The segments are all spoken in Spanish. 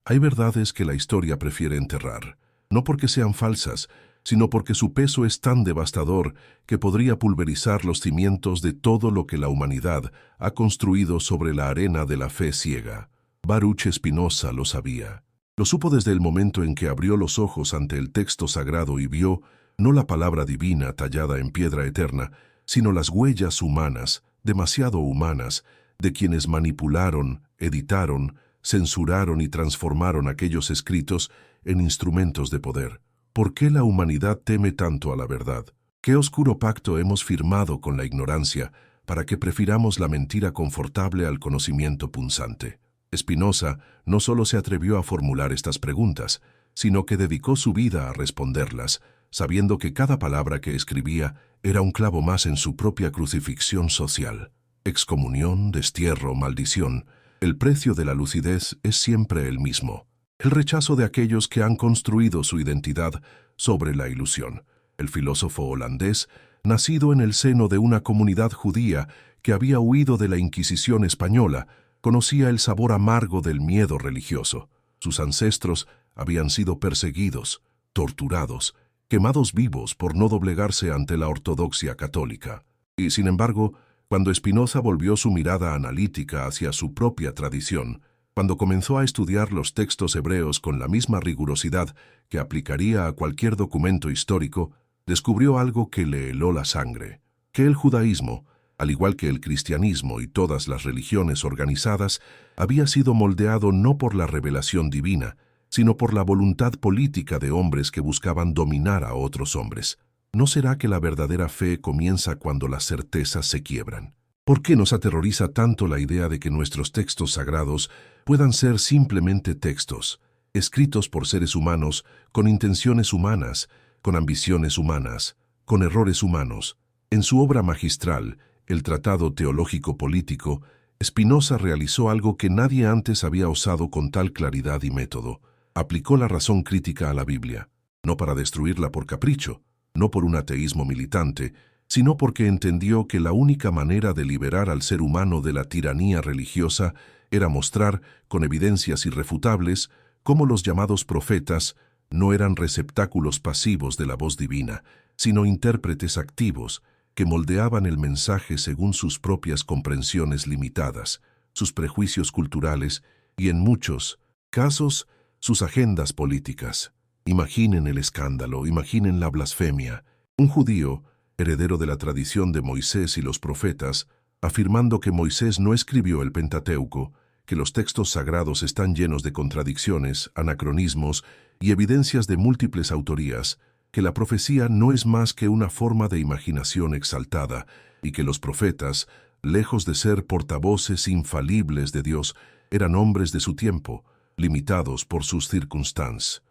Hay verdades que la historia prefiere enterrar, no porque sean falsas, sino porque su peso es tan devastador que podría pulverizar los cimientos de todo lo que la humanidad ha construido sobre la arena de la fe ciega. Baruch Spinoza lo sabía. Lo supo desde el momento en que abrió los ojos ante el texto sagrado y vio, no la palabra divina tallada en piedra eterna, sino las huellas humanas, demasiado humanas, de quienes manipularon, editaron, censuraron y transformaron aquellos escritos en instrumentos de poder. ¿Por qué la humanidad teme tanto a la verdad? ¿Qué oscuro pacto hemos firmado con la ignorancia para que prefiramos la mentira confortable al conocimiento punzante? Spinoza no solo se atrevió a formular estas preguntas, sino que dedicó su vida a responderlas, sabiendo que cada palabra que escribía era un clavo más en su propia crucifixión social. Excomunión, destierro, maldición. El precio de la lucidez es siempre el mismo. El rechazo de aquellos que han construido su identidad sobre la ilusión. El filósofo holandés, nacido en el seno de una comunidad judía que había huido de la Inquisición española, conocía el sabor amargo del miedo religioso. Sus ancestros habían sido perseguidos, torturados, quemados vivos por no doblegarse ante la ortodoxia católica. Y sin embargo, cuando Spinoza volvió su mirada analítica hacia su propia tradición, cuando comenzó a estudiar los textos hebreos con la misma rigurosidad que aplicaría a cualquier documento histórico, descubrió algo que le heló la sangre: que el judaísmo, al igual que el cristianismo y todas las religiones organizadas, había sido moldeado no por la revelación divina, sino por la voluntad política de hombres que buscaban dominar a otros hombres. ¿No será que la verdadera fe comienza cuando las certezas se quiebran? ¿Por qué nos aterroriza tanto la idea de que nuestros textos sagrados puedan ser simplemente textos, escritos por seres humanos, con intenciones humanas, con ambiciones humanas, con errores humanos? En su obra magistral, el Tratado Teológico Político, Spinoza realizó algo que nadie antes había osado con tal claridad y método. Aplicó la razón crítica a la Biblia, no para destruirla por capricho, no por un ateísmo militante, sino porque entendió que la única manera de liberar al ser humano de la tiranía religiosa era mostrar, con evidencias irrefutables, cómo los llamados profetas no eran receptáculos pasivos de la voz divina, sino intérpretes activos que moldeaban el mensaje según sus propias comprensiones limitadas, sus prejuicios culturales y, en muchos casos, sus agendas políticas. Imaginen el escándalo, imaginen la blasfemia. Un judío, heredero de la tradición de Moisés y los profetas, afirmando que Moisés no escribió el Pentateuco, que los textos sagrados están llenos de contradicciones, anacronismos y evidencias de múltiples autorías, que la profecía no es más que una forma de imaginación exaltada y que los profetas, lejos de ser portavoces infalibles de Dios, eran hombres de su tiempo, limitados por sus circunstancias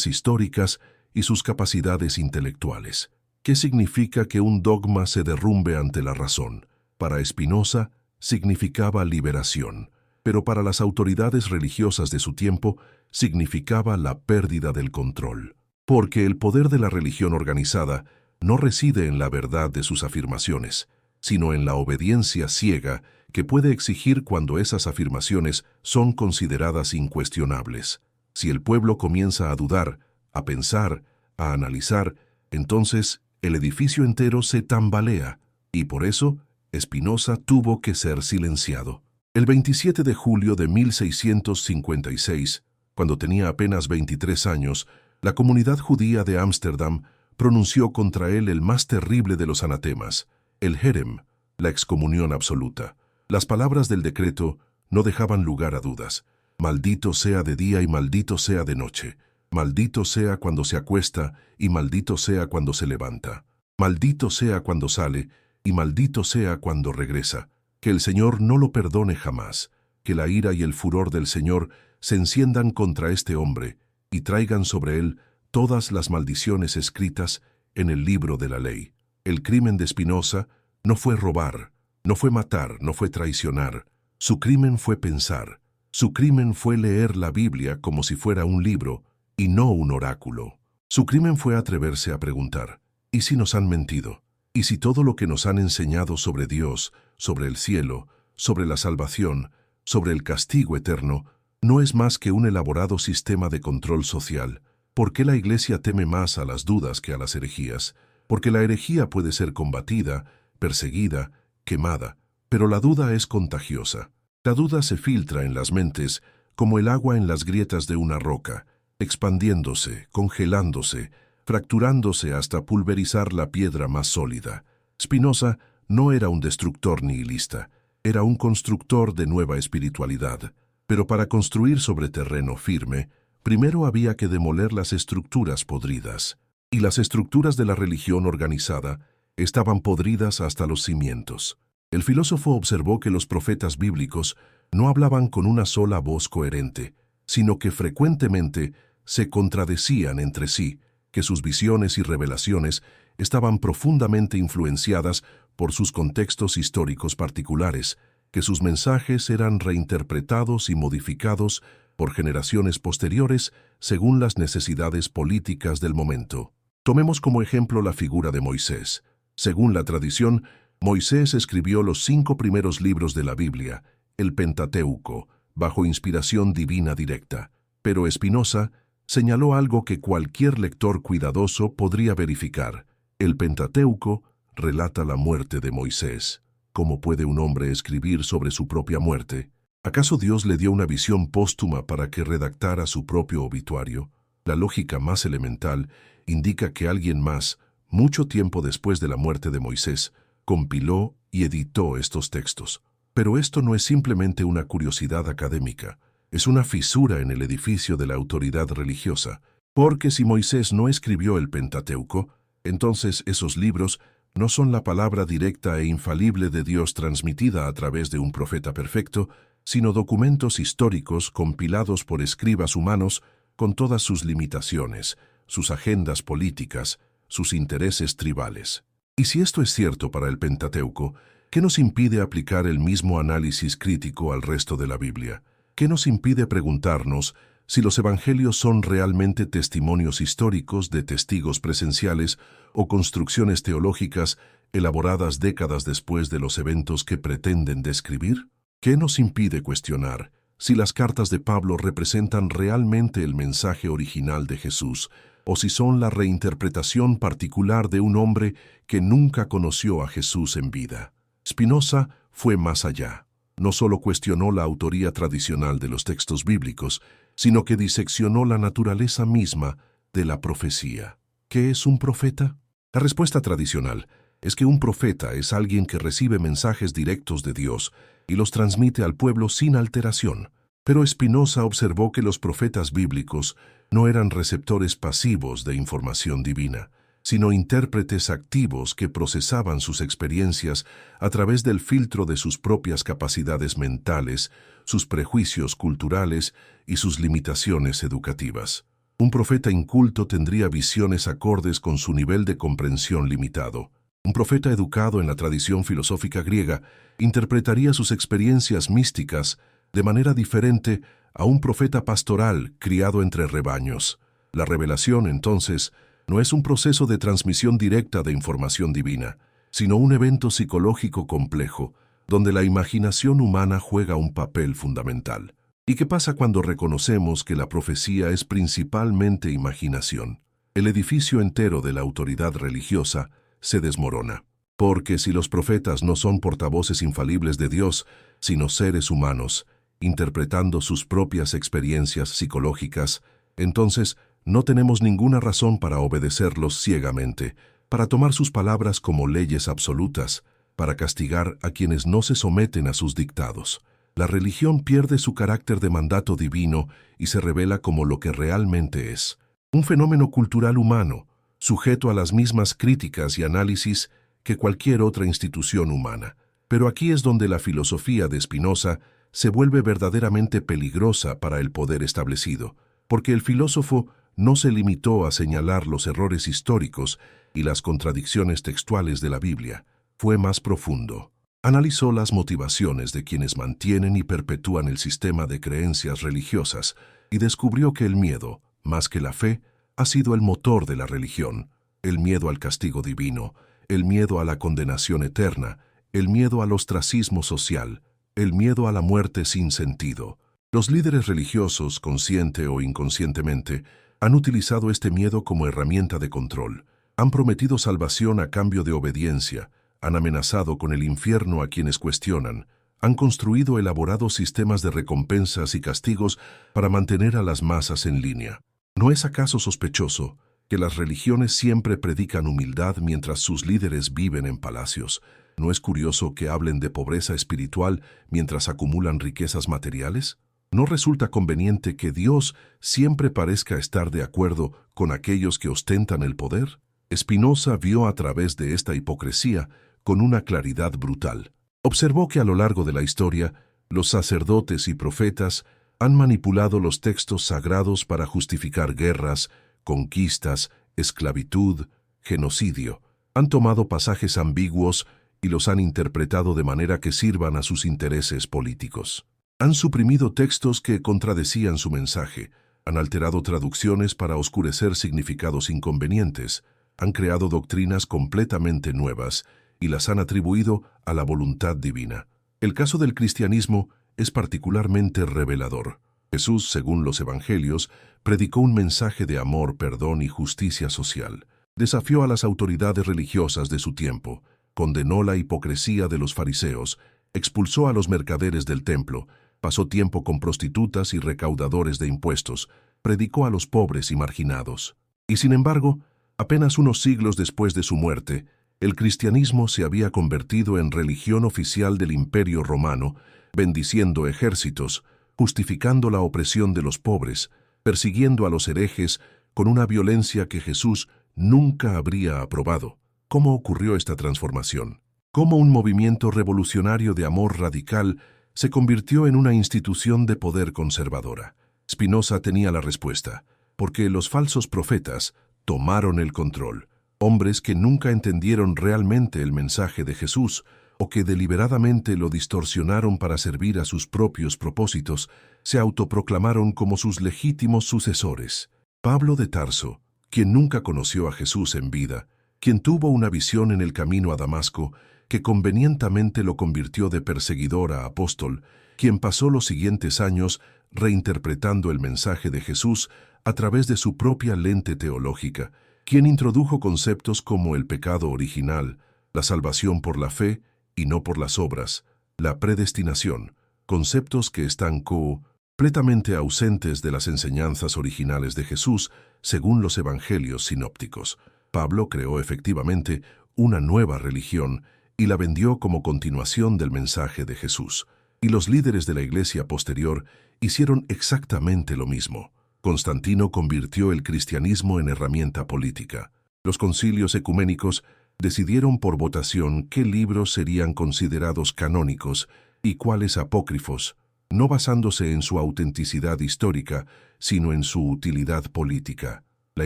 históricas y sus capacidades intelectuales. ¿Qué significa que un dogma se derrumbe ante la razón? Para Spinoza, significaba liberación, pero para las autoridades religiosas de su tiempo, significaba la pérdida del control. Porque el poder de la religión organizada no reside en la verdad de sus afirmaciones, sino en la obediencia ciega que puede exigir cuando esas afirmaciones son consideradas incuestionables. Si el pueblo comienza a dudar, a pensar, a analizar, entonces el edificio entero se tambalea, y por eso Spinoza tuvo que ser silenciado. El 27 de julio de 1656, cuando tenía apenas 23 años, la comunidad judía de Ámsterdam pronunció contra él el más terrible de los anatemas, el herem, la excomunión absoluta. Las palabras del decreto no dejaban lugar a dudas. Maldito sea de día y maldito sea de noche. Maldito sea cuando se acuesta y maldito sea cuando se levanta. Maldito sea cuando sale y maldito sea cuando regresa. Que el Señor no lo perdone jamás. Que la ira y el furor del Señor se enciendan contra este hombre y traigan sobre él todas las maldiciones escritas en el libro de la ley. El crimen de Spinoza no fue robar, no fue matar, no fue traicionar. Su crimen fue pensar. Su crimen fue leer la Biblia como si fuera un libro y no un oráculo. Su crimen fue atreverse a preguntar: ¿y si nos han mentido? ¿Y si todo lo que nos han enseñado sobre Dios, sobre el cielo, sobre la salvación, sobre el castigo eterno, no es más que un elaborado sistema de control social. ¿Por qué la Iglesia teme más a las dudas que a las herejías? Porque la herejía puede ser combatida, perseguida, quemada, pero la duda es contagiosa. La duda se filtra en las mentes como el agua en las grietas de una roca, expandiéndose, congelándose, fracturándose hasta pulverizar la piedra más sólida. Spinoza no era un destructor nihilista, era un constructor de nueva espiritualidad. Pero para construir sobre terreno firme, primero había que demoler las estructuras podridas. Y las estructuras de la religión organizada estaban podridas hasta los cimientos. El filósofo observó que los profetas bíblicos no hablaban con una sola voz coherente, sino que frecuentemente se contradecían entre sí, que sus visiones y revelaciones estaban profundamente influenciadas por sus contextos históricos particulares, que sus mensajes eran reinterpretados y modificados por generaciones posteriores según las necesidades políticas del momento. Tomemos como ejemplo la figura de Moisés. Según la tradición, Moisés escribió los 5 primeros libros de la Biblia, el Pentateuco, bajo inspiración divina directa. Pero Spinoza señaló algo que cualquier lector cuidadoso podría verificar. El Pentateuco relata la muerte de Moisés. ¿Cómo puede un hombre escribir sobre su propia muerte? ¿Acaso Dios le dio una visión póstuma para que redactara su propio obituario? La lógica más elemental indica que alguien más, mucho tiempo después de la muerte de Moisés, compiló y editó estos textos. Pero esto no es simplemente una curiosidad académica, es una fisura en el edificio de la autoridad religiosa. Porque si Moisés no escribió el Pentateuco, entonces esos libros no son la palabra directa e infalible de Dios transmitida a través de un profeta perfecto, sino documentos históricos compilados por escribas humanos con todas sus limitaciones, sus agendas políticas, sus intereses tribales. Y si esto es cierto para el Pentateuco, ¿qué nos impide aplicar el mismo análisis crítico al resto de la Biblia? ¿Qué nos impide preguntarnos si los evangelios son realmente testimonios históricos de testigos presenciales o construcciones teológicas elaboradas décadas después de los eventos que pretenden describir? ¿Qué nos impide cuestionar si las cartas de Pablo representan realmente el mensaje original de Jesús o si son la reinterpretación particular de un hombre que nunca conoció a Jesús en vida? Spinoza fue más allá. No solo cuestionó la autoría tradicional de los textos bíblicos, sino que diseccionó la naturaleza misma de la profecía. ¿Qué es un profeta? La respuesta tradicional es que un profeta es alguien que recibe mensajes directos de Dios y los transmite al pueblo sin alteración. Pero Spinoza observó que los profetas bíblicos no eran receptores pasivos de información divina, sino intérpretes activos que procesaban sus experiencias a través del filtro de sus propias capacidades mentales, sus prejuicios culturales y sus limitaciones educativas. Un profeta inculto tendría visiones acordes con su nivel de comprensión limitado. Un profeta educado en la tradición filosófica griega interpretaría sus experiencias místicas de manera diferente a un profeta pastoral criado entre rebaños. La revelación, entonces, no es un proceso de transmisión directa de información divina, sino un evento psicológico complejo, donde la imaginación humana juega un papel fundamental. ¿Y qué pasa cuando reconocemos que la profecía es principalmente imaginación? El edificio entero de la autoridad religiosa se desmorona. Porque si los profetas no son portavoces infalibles de Dios, sino seres humanos, interpretando sus propias experiencias psicológicas, entonces no tenemos ninguna razón para obedecerlos ciegamente, para tomar sus palabras como leyes absolutas, para castigar a quienes no se someten a sus dictados. La religión pierde su carácter de mandato divino y se revela como lo que realmente es: un fenómeno cultural humano, sujeto a las mismas críticas y análisis que cualquier otra institución humana. Pero aquí es donde la filosofía de Spinoza se vuelve verdaderamente peligrosa para el poder establecido, porque el filósofo no se limitó a señalar los errores históricos y las contradicciones textuales de la Biblia. Fue más profundo. Analizó las motivaciones de quienes mantienen y perpetúan el sistema de creencias religiosas y descubrió que el miedo, más que la fe, ha sido el motor de la religión. El miedo al castigo divino, el miedo a la condenación eterna, el miedo al ostracismo social, el miedo a la muerte sin sentido. Los líderes religiosos, consciente o inconscientemente, han utilizado este miedo como herramienta de control. Han prometido salvación a cambio de obediencia, han amenazado con el infierno a quienes cuestionan, han construido elaborados sistemas de recompensas y castigos para mantener a las masas en línea. ¿No es acaso sospechoso que las religiones siempre predican humildad mientras sus líderes viven en palacios? ¿No es curioso que hablen de pobreza espiritual mientras acumulan riquezas materiales? ¿No resulta conveniente que Dios siempre parezca estar de acuerdo con aquellos que ostentan el poder? Spinoza vio a través de esta hipocresía con una claridad brutal. Observó que a lo largo de la historia, los sacerdotes y profetas han manipulado los textos sagrados para justificar guerras, conquistas, esclavitud, genocidio. Han tomado pasajes ambiguos y los han interpretado de manera que sirvan a sus intereses políticos. Han suprimido textos que contradecían su mensaje, han alterado traducciones para oscurecer significados inconvenientes, han creado doctrinas completamente nuevas y las han atribuido a la voluntad divina. El caso del cristianismo es particularmente revelador. Jesús, según los evangelios, predicó un mensaje de amor, perdón y justicia social. Desafió a las autoridades religiosas de su tiempo, condenó la hipocresía de los fariseos, expulsó a los mercaderes del templo, pasó tiempo con prostitutas y recaudadores de impuestos, predicó a los pobres y marginados. Y sin embargo, apenas unos siglos después de su muerte, el cristianismo se había convertido en religión oficial del Imperio Romano, bendiciendo ejércitos, justificando la opresión de los pobres, persiguiendo a los herejes con una violencia que Jesús nunca habría aprobado. ¿Cómo ocurrió esta transformación? ¿Cómo un movimiento revolucionario de amor radical se convirtió en una institución de poder conservadora? Spinoza tenía la respuesta, porque los falsos profetas tomaron el control. Hombres que nunca entendieron realmente el mensaje de Jesús o que deliberadamente lo distorsionaron para servir a sus propios propósitos, se autoproclamaron como sus legítimos sucesores. Pablo de Tarso, quien nunca conoció a Jesús en vida, quien tuvo una visión en el camino a Damasco que convenientemente lo convirtió de perseguidor a apóstol, quien pasó los siguientes años reinterpretando el mensaje de Jesús a través de su propia lente teológica, quien introdujo conceptos como el pecado original, la salvación por la fe y no por las obras, la predestinación, conceptos que están completamente ausentes de las enseñanzas originales de Jesús según los evangelios sinópticos. Pablo creó efectivamente una nueva religión y la vendió como continuación del mensaje de Jesús. Y los líderes de la iglesia posterior hicieron exactamente lo mismo. Constantino convirtió el cristianismo en herramienta política. Los concilios ecuménicos decidieron por votación qué libros serían considerados canónicos y cuáles apócrifos, no basándose en su autenticidad histórica, sino en su utilidad política. La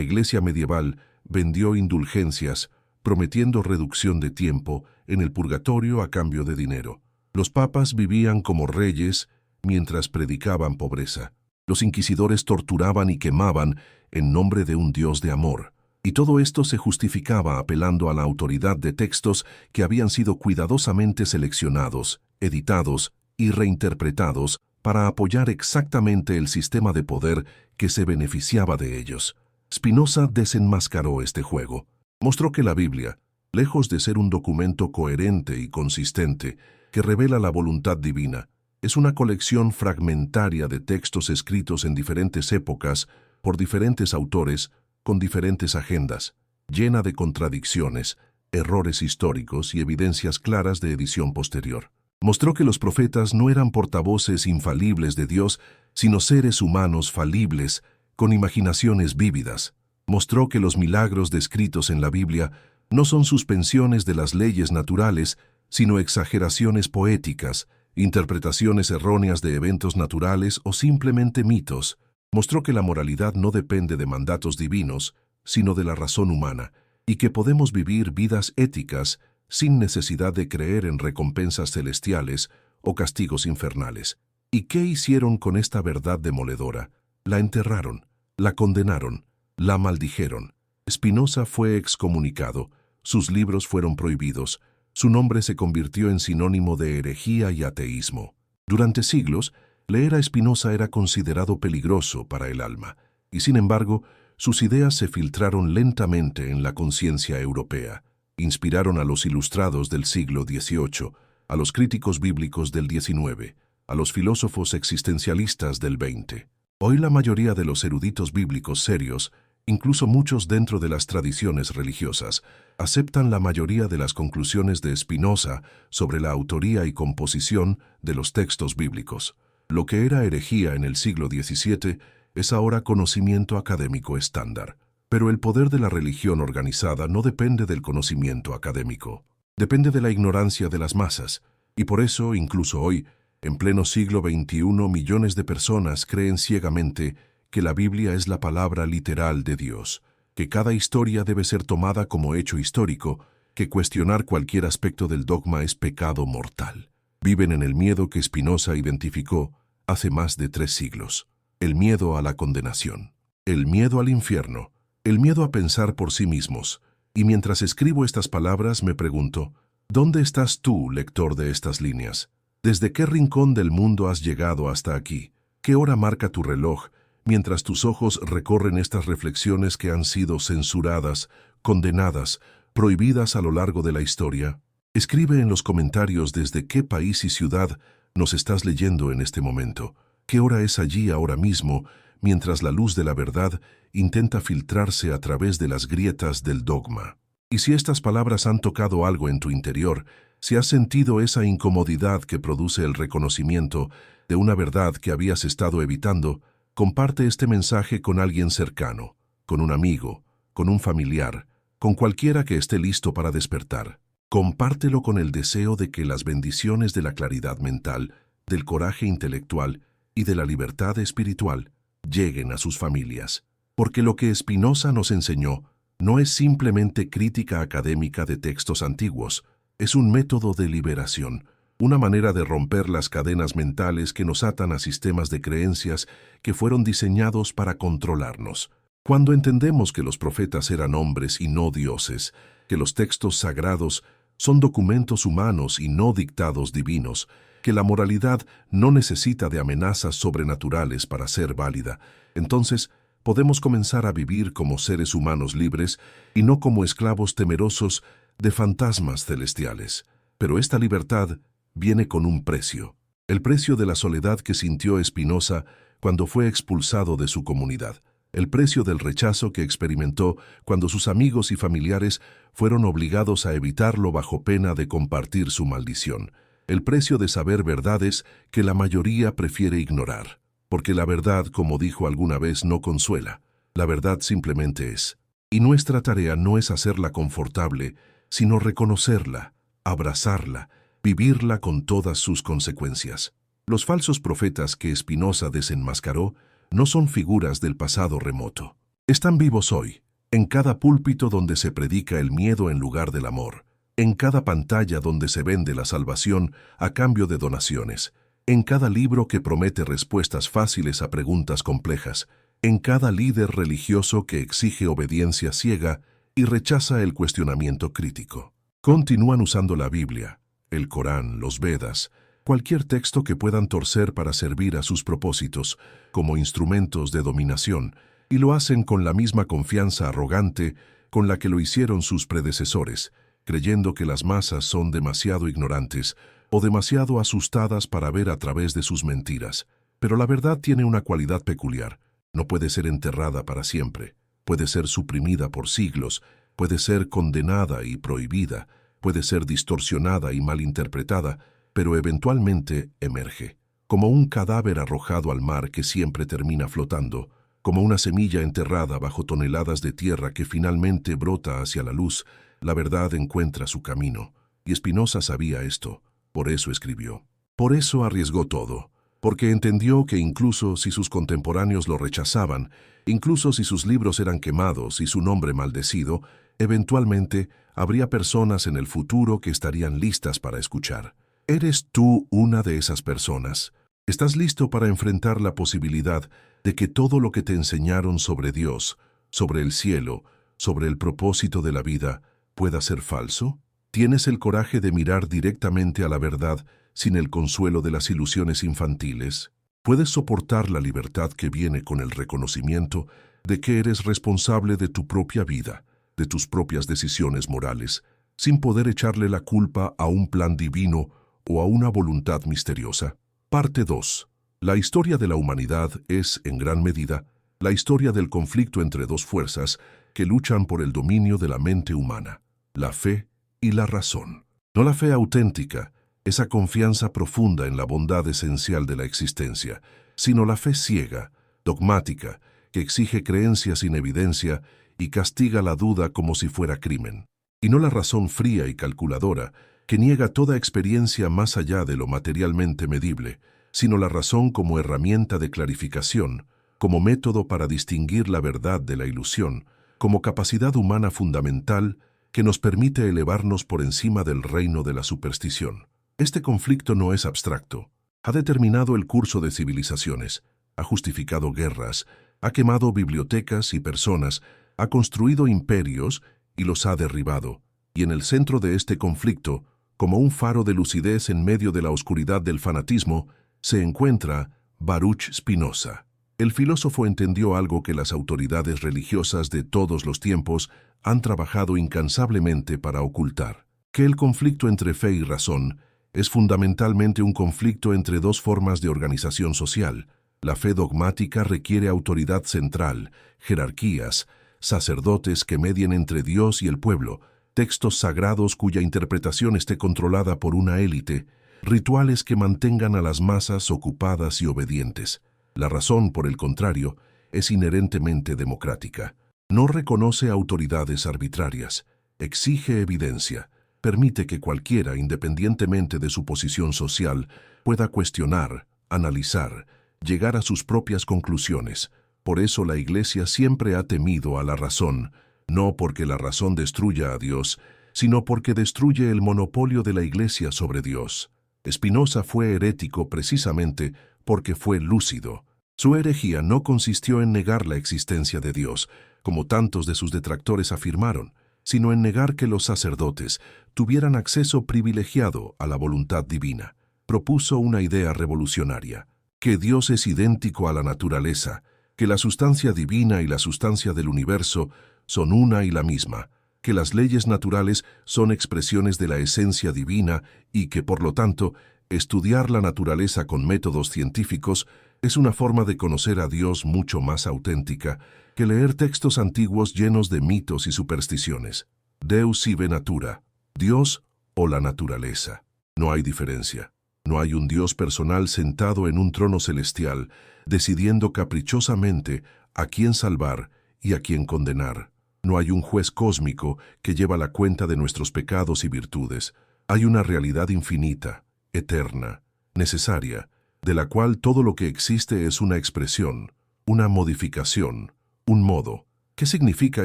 iglesia medieval vendió indulgencias, prometiendo reducción de tiempo en el purgatorio a cambio de dinero. Los papas vivían como reyes mientras predicaban pobreza. Los inquisidores torturaban y quemaban en nombre de un Dios de amor. Y todo esto se justificaba apelando a la autoridad de textos que habían sido cuidadosamente seleccionados, editados y reinterpretados para apoyar exactamente el sistema de poder que se beneficiaba de ellos. Spinoza desenmascaró este juego. Mostró que la Biblia, lejos de ser un documento coherente y consistente que revela la voluntad divina, es una colección fragmentaria de textos escritos en diferentes épocas por diferentes autores con diferentes agendas, llena de contradicciones, errores históricos y evidencias claras de edición posterior. Mostró que los profetas no eran portavoces infalibles de Dios, sino seres humanos falibles, con imaginaciones vívidas. Mostró que los milagros descritos en la Biblia no son suspensiones de las leyes naturales, sino exageraciones poéticas, interpretaciones erróneas de eventos naturales o simplemente mitos. Mostró que la moralidad no depende de mandatos divinos, sino de la razón humana, y que podemos vivir vidas éticas sin necesidad de creer en recompensas celestiales o castigos infernales. ¿Y qué hicieron con esta verdad demoledora? La enterraron, la condenaron, la maldijeron. Spinoza fue excomunicado, sus libros fueron prohibidos, su nombre se convirtió en sinónimo de herejía y ateísmo. Durante siglos, Leer a Spinoza era considerado peligroso para el alma, y sin embargo, sus ideas se filtraron lentamente en la conciencia europea. Inspiraron a los ilustrados del siglo XVIII, a los críticos bíblicos del XIX, a los filósofos existencialistas del XX. Hoy la mayoría de los eruditos bíblicos serios, incluso muchos dentro de las tradiciones religiosas, aceptan la mayoría de las conclusiones de Spinoza sobre la autoría y composición de los textos bíblicos. Lo que era herejía en el siglo XVII es ahora conocimiento académico estándar. Pero el poder de la religión organizada no depende del conocimiento académico. Depende de la ignorancia de las masas. Y por eso, incluso hoy, en pleno siglo XXI, millones de personas creen ciegamente que la Biblia es la palabra literal de Dios, que cada historia debe ser tomada como hecho histórico, que cuestionar cualquier aspecto del dogma es pecado mortal. Viven en el miedo que Spinoza identificó hace más de 3 siglos. El miedo a la condenación, el miedo al infierno, el miedo a pensar por sí mismos. Y mientras escribo estas palabras me pregunto, ¿dónde estás tú, lector de estas líneas? ¿Desde qué rincón del mundo has llegado hasta aquí? ¿Qué hora marca tu reloj mientras tus ojos recorren estas reflexiones que han sido censuradas, condenadas, prohibidas a lo largo de la historia? Escribe en los comentarios desde qué país y ciudad nos estás leyendo en este momento. ¿Qué hora es allí ahora mismo, mientras la luz de la verdad intenta filtrarse a través de las grietas del dogma? Y si estas palabras han tocado algo en tu interior, si has sentido esa incomodidad que produce el reconocimiento de una verdad que habías estado evitando, comparte este mensaje con alguien cercano, con un amigo, con un familiar, con cualquiera que esté listo para despertar. Compártelo con el deseo de que las bendiciones de la claridad mental, del coraje intelectual y de la libertad espiritual lleguen a sus familias. Porque lo que Spinoza nos enseñó no es simplemente crítica académica de textos antiguos, es un método de liberación, una manera de romper las cadenas mentales que nos atan a sistemas de creencias que fueron diseñados para controlarnos. Cuando entendemos que los profetas eran hombres y no dioses, que los textos sagrados son documentos humanos y no dictados divinos, que la moralidad no necesita de amenazas sobrenaturales para ser válida, entonces podemos comenzar a vivir como seres humanos libres y no como esclavos temerosos de fantasmas celestiales. Pero esta libertad viene con un precio, el precio de la soledad que sintió Spinoza cuando fue expulsado de su comunidad, el precio del rechazo que experimentó cuando sus amigos y familiares fueron obligados a evitarlo bajo pena de compartir su maldición, el precio de saber verdades que la mayoría prefiere ignorar, porque la verdad, como dijo alguna vez, no consuela, la verdad simplemente es. Y nuestra tarea no es hacerla confortable, sino reconocerla, abrazarla, vivirla con todas sus consecuencias. Los falsos profetas que Spinoza desenmascaró no son figuras del pasado remoto. Están vivos hoy, en cada púlpito donde se predica el miedo en lugar del amor, en cada pantalla donde se vende la salvación a cambio de donaciones, en cada libro que promete respuestas fáciles a preguntas complejas, en cada líder religioso que exige obediencia ciega y rechaza el cuestionamiento crítico. Continúan usando la Biblia, el Corán, los Vedas, cualquier texto que puedan torcer para servir a sus propósitos como instrumentos de dominación, y lo hacen con la misma confianza arrogante con la que lo hicieron sus predecesores, creyendo que las masas son demasiado ignorantes o demasiado asustadas para ver a través de sus mentiras. Pero la verdad tiene una cualidad peculiar. No puede ser enterrada para siempre, puede ser suprimida por siglos, puede ser condenada y prohibida, puede ser distorsionada y malinterpretada, pero eventualmente emerge, como un cadáver arrojado al mar que siempre termina flotando, como una semilla enterrada bajo toneladas de tierra que finalmente brota hacia la luz. La verdad encuentra su camino, y Spinoza sabía esto, por eso escribió. Por eso arriesgó todo, porque entendió que incluso si sus contemporáneos lo rechazaban, incluso si sus libros eran quemados y su nombre maldecido, eventualmente habría personas en el futuro que estarían listas para escuchar. ¿Eres tú una de esas personas? ¿Estás listo para enfrentar la posibilidad de que todo lo que te enseñaron sobre Dios, sobre el cielo, sobre el propósito de la vida, pueda ser falso? ¿Tienes el coraje de mirar directamente a la verdad sin el consuelo de las ilusiones infantiles? Puedes soportar la libertad que viene con el reconocimiento de que eres responsable de tu propia vida, de tus propias decisiones morales, sin poder echarle la culpa a un plan divino o a una voluntad misteriosa. Parte 2. La historia de la humanidad es, en gran medida, la historia del conflicto entre dos fuerzas que luchan por el dominio de la mente humana, la fe y la razón. No la fe auténtica, esa confianza profunda en la bondad esencial de la existencia, sino la fe ciega, dogmática, que exige creencia sin evidencia y castiga la duda como si fuera crimen. Y no la razón fría y calculadora, que niega toda experiencia más allá de lo materialmente medible, sino la razón como herramienta de clarificación, como método para distinguir la verdad de la ilusión, como capacidad humana fundamental que nos permite elevarnos por encima del reino de la superstición. Este conflicto no es abstracto. Ha determinado el curso de civilizaciones, ha justificado guerras, ha quemado bibliotecas y personas, ha construido imperios y los ha derribado. Y en el centro de este conflicto, como un faro de lucidez en medio de la oscuridad del fanatismo, se encuentra Baruch Spinoza. El filósofo entendió algo que las autoridades religiosas de todos los tiempos han trabajado incansablemente para ocultar, que el conflicto entre fe y razón es fundamentalmente un conflicto entre dos formas de organización social. La fe dogmática requiere autoridad central, jerarquías, sacerdotes que medien entre Dios y el pueblo, textos sagrados cuya interpretación esté controlada por una élite, rituales que mantengan a las masas ocupadas y obedientes. La razón, por el contrario, es inherentemente democrática. No reconoce autoridades arbitrarias, exige evidencia, permite que cualquiera, independientemente de su posición social, pueda cuestionar, analizar, llegar a sus propias conclusiones. Por eso la Iglesia siempre ha temido a la razón, no porque la razón destruya a Dios, sino porque destruye el monopolio de la Iglesia sobre Dios. Spinoza fue herético precisamente porque fue lúcido. Su herejía no consistió en negar la existencia de Dios, como tantos de sus detractores afirmaron, sino en negar que los sacerdotes tuvieran acceso privilegiado a la voluntad divina. Propuso una idea revolucionaria, que Dios es idéntico a la naturaleza, que la sustancia divina y la sustancia del universo son una y la misma, que las leyes naturales son expresiones de la esencia divina y que, por lo tanto, estudiar la naturaleza con métodos científicos es una forma de conocer a Dios mucho más auténtica que leer textos antiguos llenos de mitos y supersticiones. Deus sive natura, Dios o la naturaleza. No hay diferencia. No hay un Dios personal sentado en un trono celestial, decidiendo caprichosamente a quién salvar y a quién condenar. No hay un juez cósmico que lleva la cuenta de nuestros pecados y virtudes. Hay una realidad infinita, eterna, necesaria, de la cual todo lo que existe es una expresión, una modificación, un modo. ¿Qué significa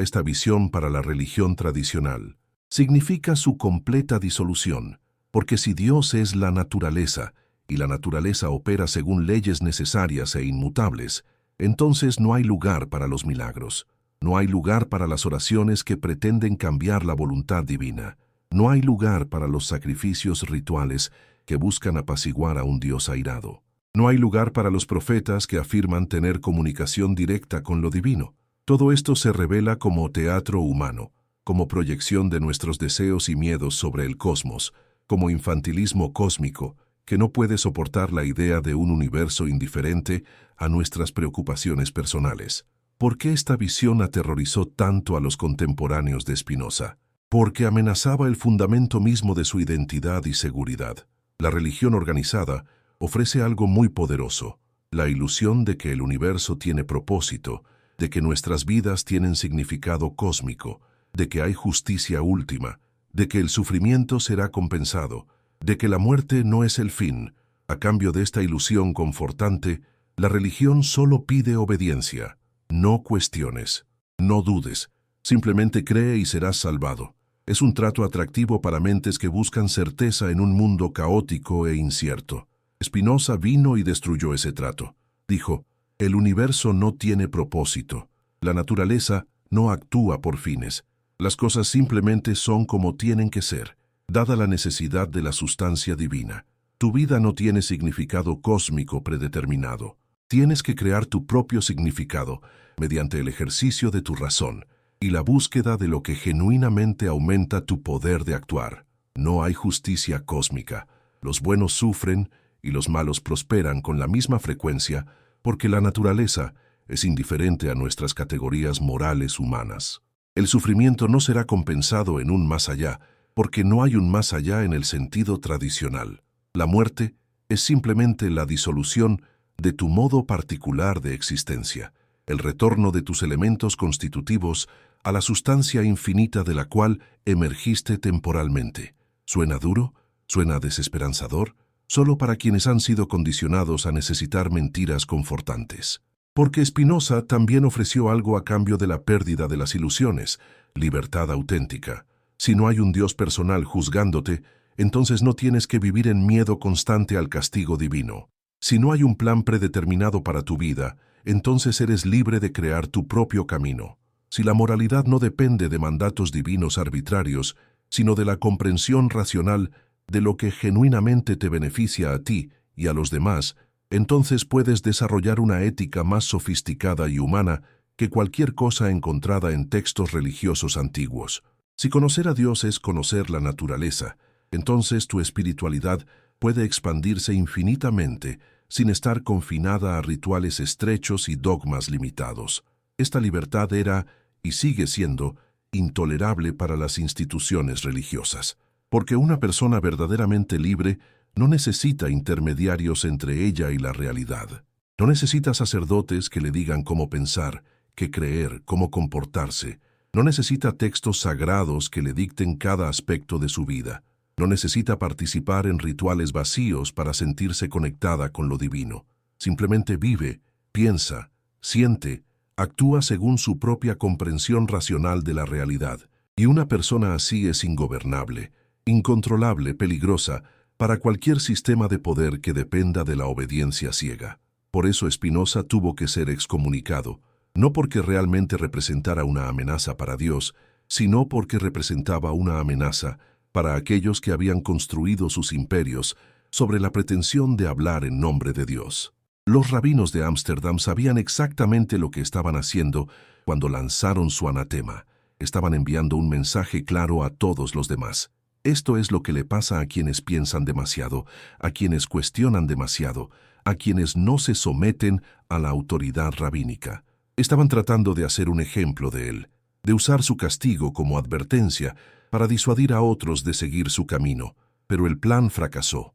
esta visión para la religión tradicional? Significa su completa disolución, porque si Dios es la naturaleza, y la naturaleza opera según leyes necesarias e inmutables, entonces no hay lugar para los milagros. No hay lugar para las oraciones que pretenden cambiar la voluntad divina. No hay lugar para los sacrificios rituales que buscan apaciguar a un Dios airado. No hay lugar para los profetas que afirman tener comunicación directa con lo divino. Todo esto se revela como teatro humano, como proyección de nuestros deseos y miedos sobre el cosmos, como infantilismo cósmico que no puede soportar la idea de un universo indiferente a nuestras preocupaciones personales. ¿Por qué esta visión aterrorizó tanto a los contemporáneos de Spinoza? Porque amenazaba el fundamento mismo de su identidad y seguridad. La religión organizada ofrece algo muy poderoso, la ilusión de que el universo tiene propósito, de que nuestras vidas tienen significado cósmico, de que hay justicia última, de que el sufrimiento será compensado, de que la muerte no es el fin. A cambio de esta ilusión confortante, la religión solo pide obediencia. No cuestiones, no dudes, simplemente cree y serás salvado. Es un trato atractivo para mentes que buscan certeza en un mundo caótico e incierto. Spinoza vino y destruyó ese trato. Dijo, el universo no tiene propósito. La naturaleza no actúa por fines. Las cosas simplemente son como tienen que ser, dada la necesidad de la sustancia divina. Tu vida no tiene significado cósmico predeterminado. Tienes que crear tu propio significado mediante el ejercicio de tu razón y la búsqueda de lo que genuinamente aumenta tu poder de actuar. No hay justicia cósmica. Los buenos sufren y los malos prosperan con la misma frecuencia porque la naturaleza es indiferente a nuestras categorías morales humanas. El sufrimiento no será compensado en un más allá, porque no hay un más allá en el sentido tradicional. La muerte es simplemente la disolución de tu modo particular de existencia, el retorno de tus elementos constitutivos a la sustancia infinita de la cual emergiste temporalmente. ¿Suena duro? ¿Suena desesperanzador? Solo para quienes han sido condicionados a necesitar mentiras confortantes. Porque Spinoza también ofreció algo a cambio de la pérdida de las ilusiones, libertad auténtica. Si no hay un Dios personal juzgándote, entonces no tienes que vivir en miedo constante al castigo divino. Si no hay un plan predeterminado para tu vida, entonces eres libre de crear tu propio camino. Si la moralidad no depende de mandatos divinos arbitrarios, sino de la comprensión racional de lo que genuinamente te beneficia a ti y a los demás, entonces puedes desarrollar una ética más sofisticada y humana que cualquier cosa encontrada en textos religiosos antiguos. Si conocer a Dios es conocer la naturaleza, entonces tu espiritualidad puede expandirse infinitamente sin estar confinada a rituales estrechos y dogmas limitados. Esta libertad era, y sigue siendo, intolerable para las instituciones religiosas, porque una persona verdaderamente libre no necesita intermediarios entre ella y la realidad. No necesita sacerdotes que le digan cómo pensar, qué creer, cómo comportarse. No necesita textos sagrados que le dicten cada aspecto de su vida. No necesita participar en rituales vacíos para sentirse conectada con lo divino. Simplemente vive, piensa, siente, actúa según su propia comprensión racional de la realidad. Y una persona así es ingobernable, incontrolable, peligrosa, para cualquier sistema de poder que dependa de la obediencia ciega. Por eso Spinoza tuvo que ser excomunicado, no porque realmente representara una amenaza para Dios, sino porque representaba una amenaza para aquellos que habían construido sus imperios sobre la pretensión de hablar en nombre de Dios. Los rabinos de Ámsterdam sabían exactamente lo que estaban haciendo cuando lanzaron su anatema. Estaban enviando un mensaje claro a todos los demás. Esto es lo que le pasa a quienes piensan demasiado, a quienes cuestionan demasiado, a quienes no se someten a la autoridad rabínica. Estaban tratando de hacer un ejemplo de él, de usar su castigo como advertencia para disuadir a otros de seguir su camino, pero el plan fracasó.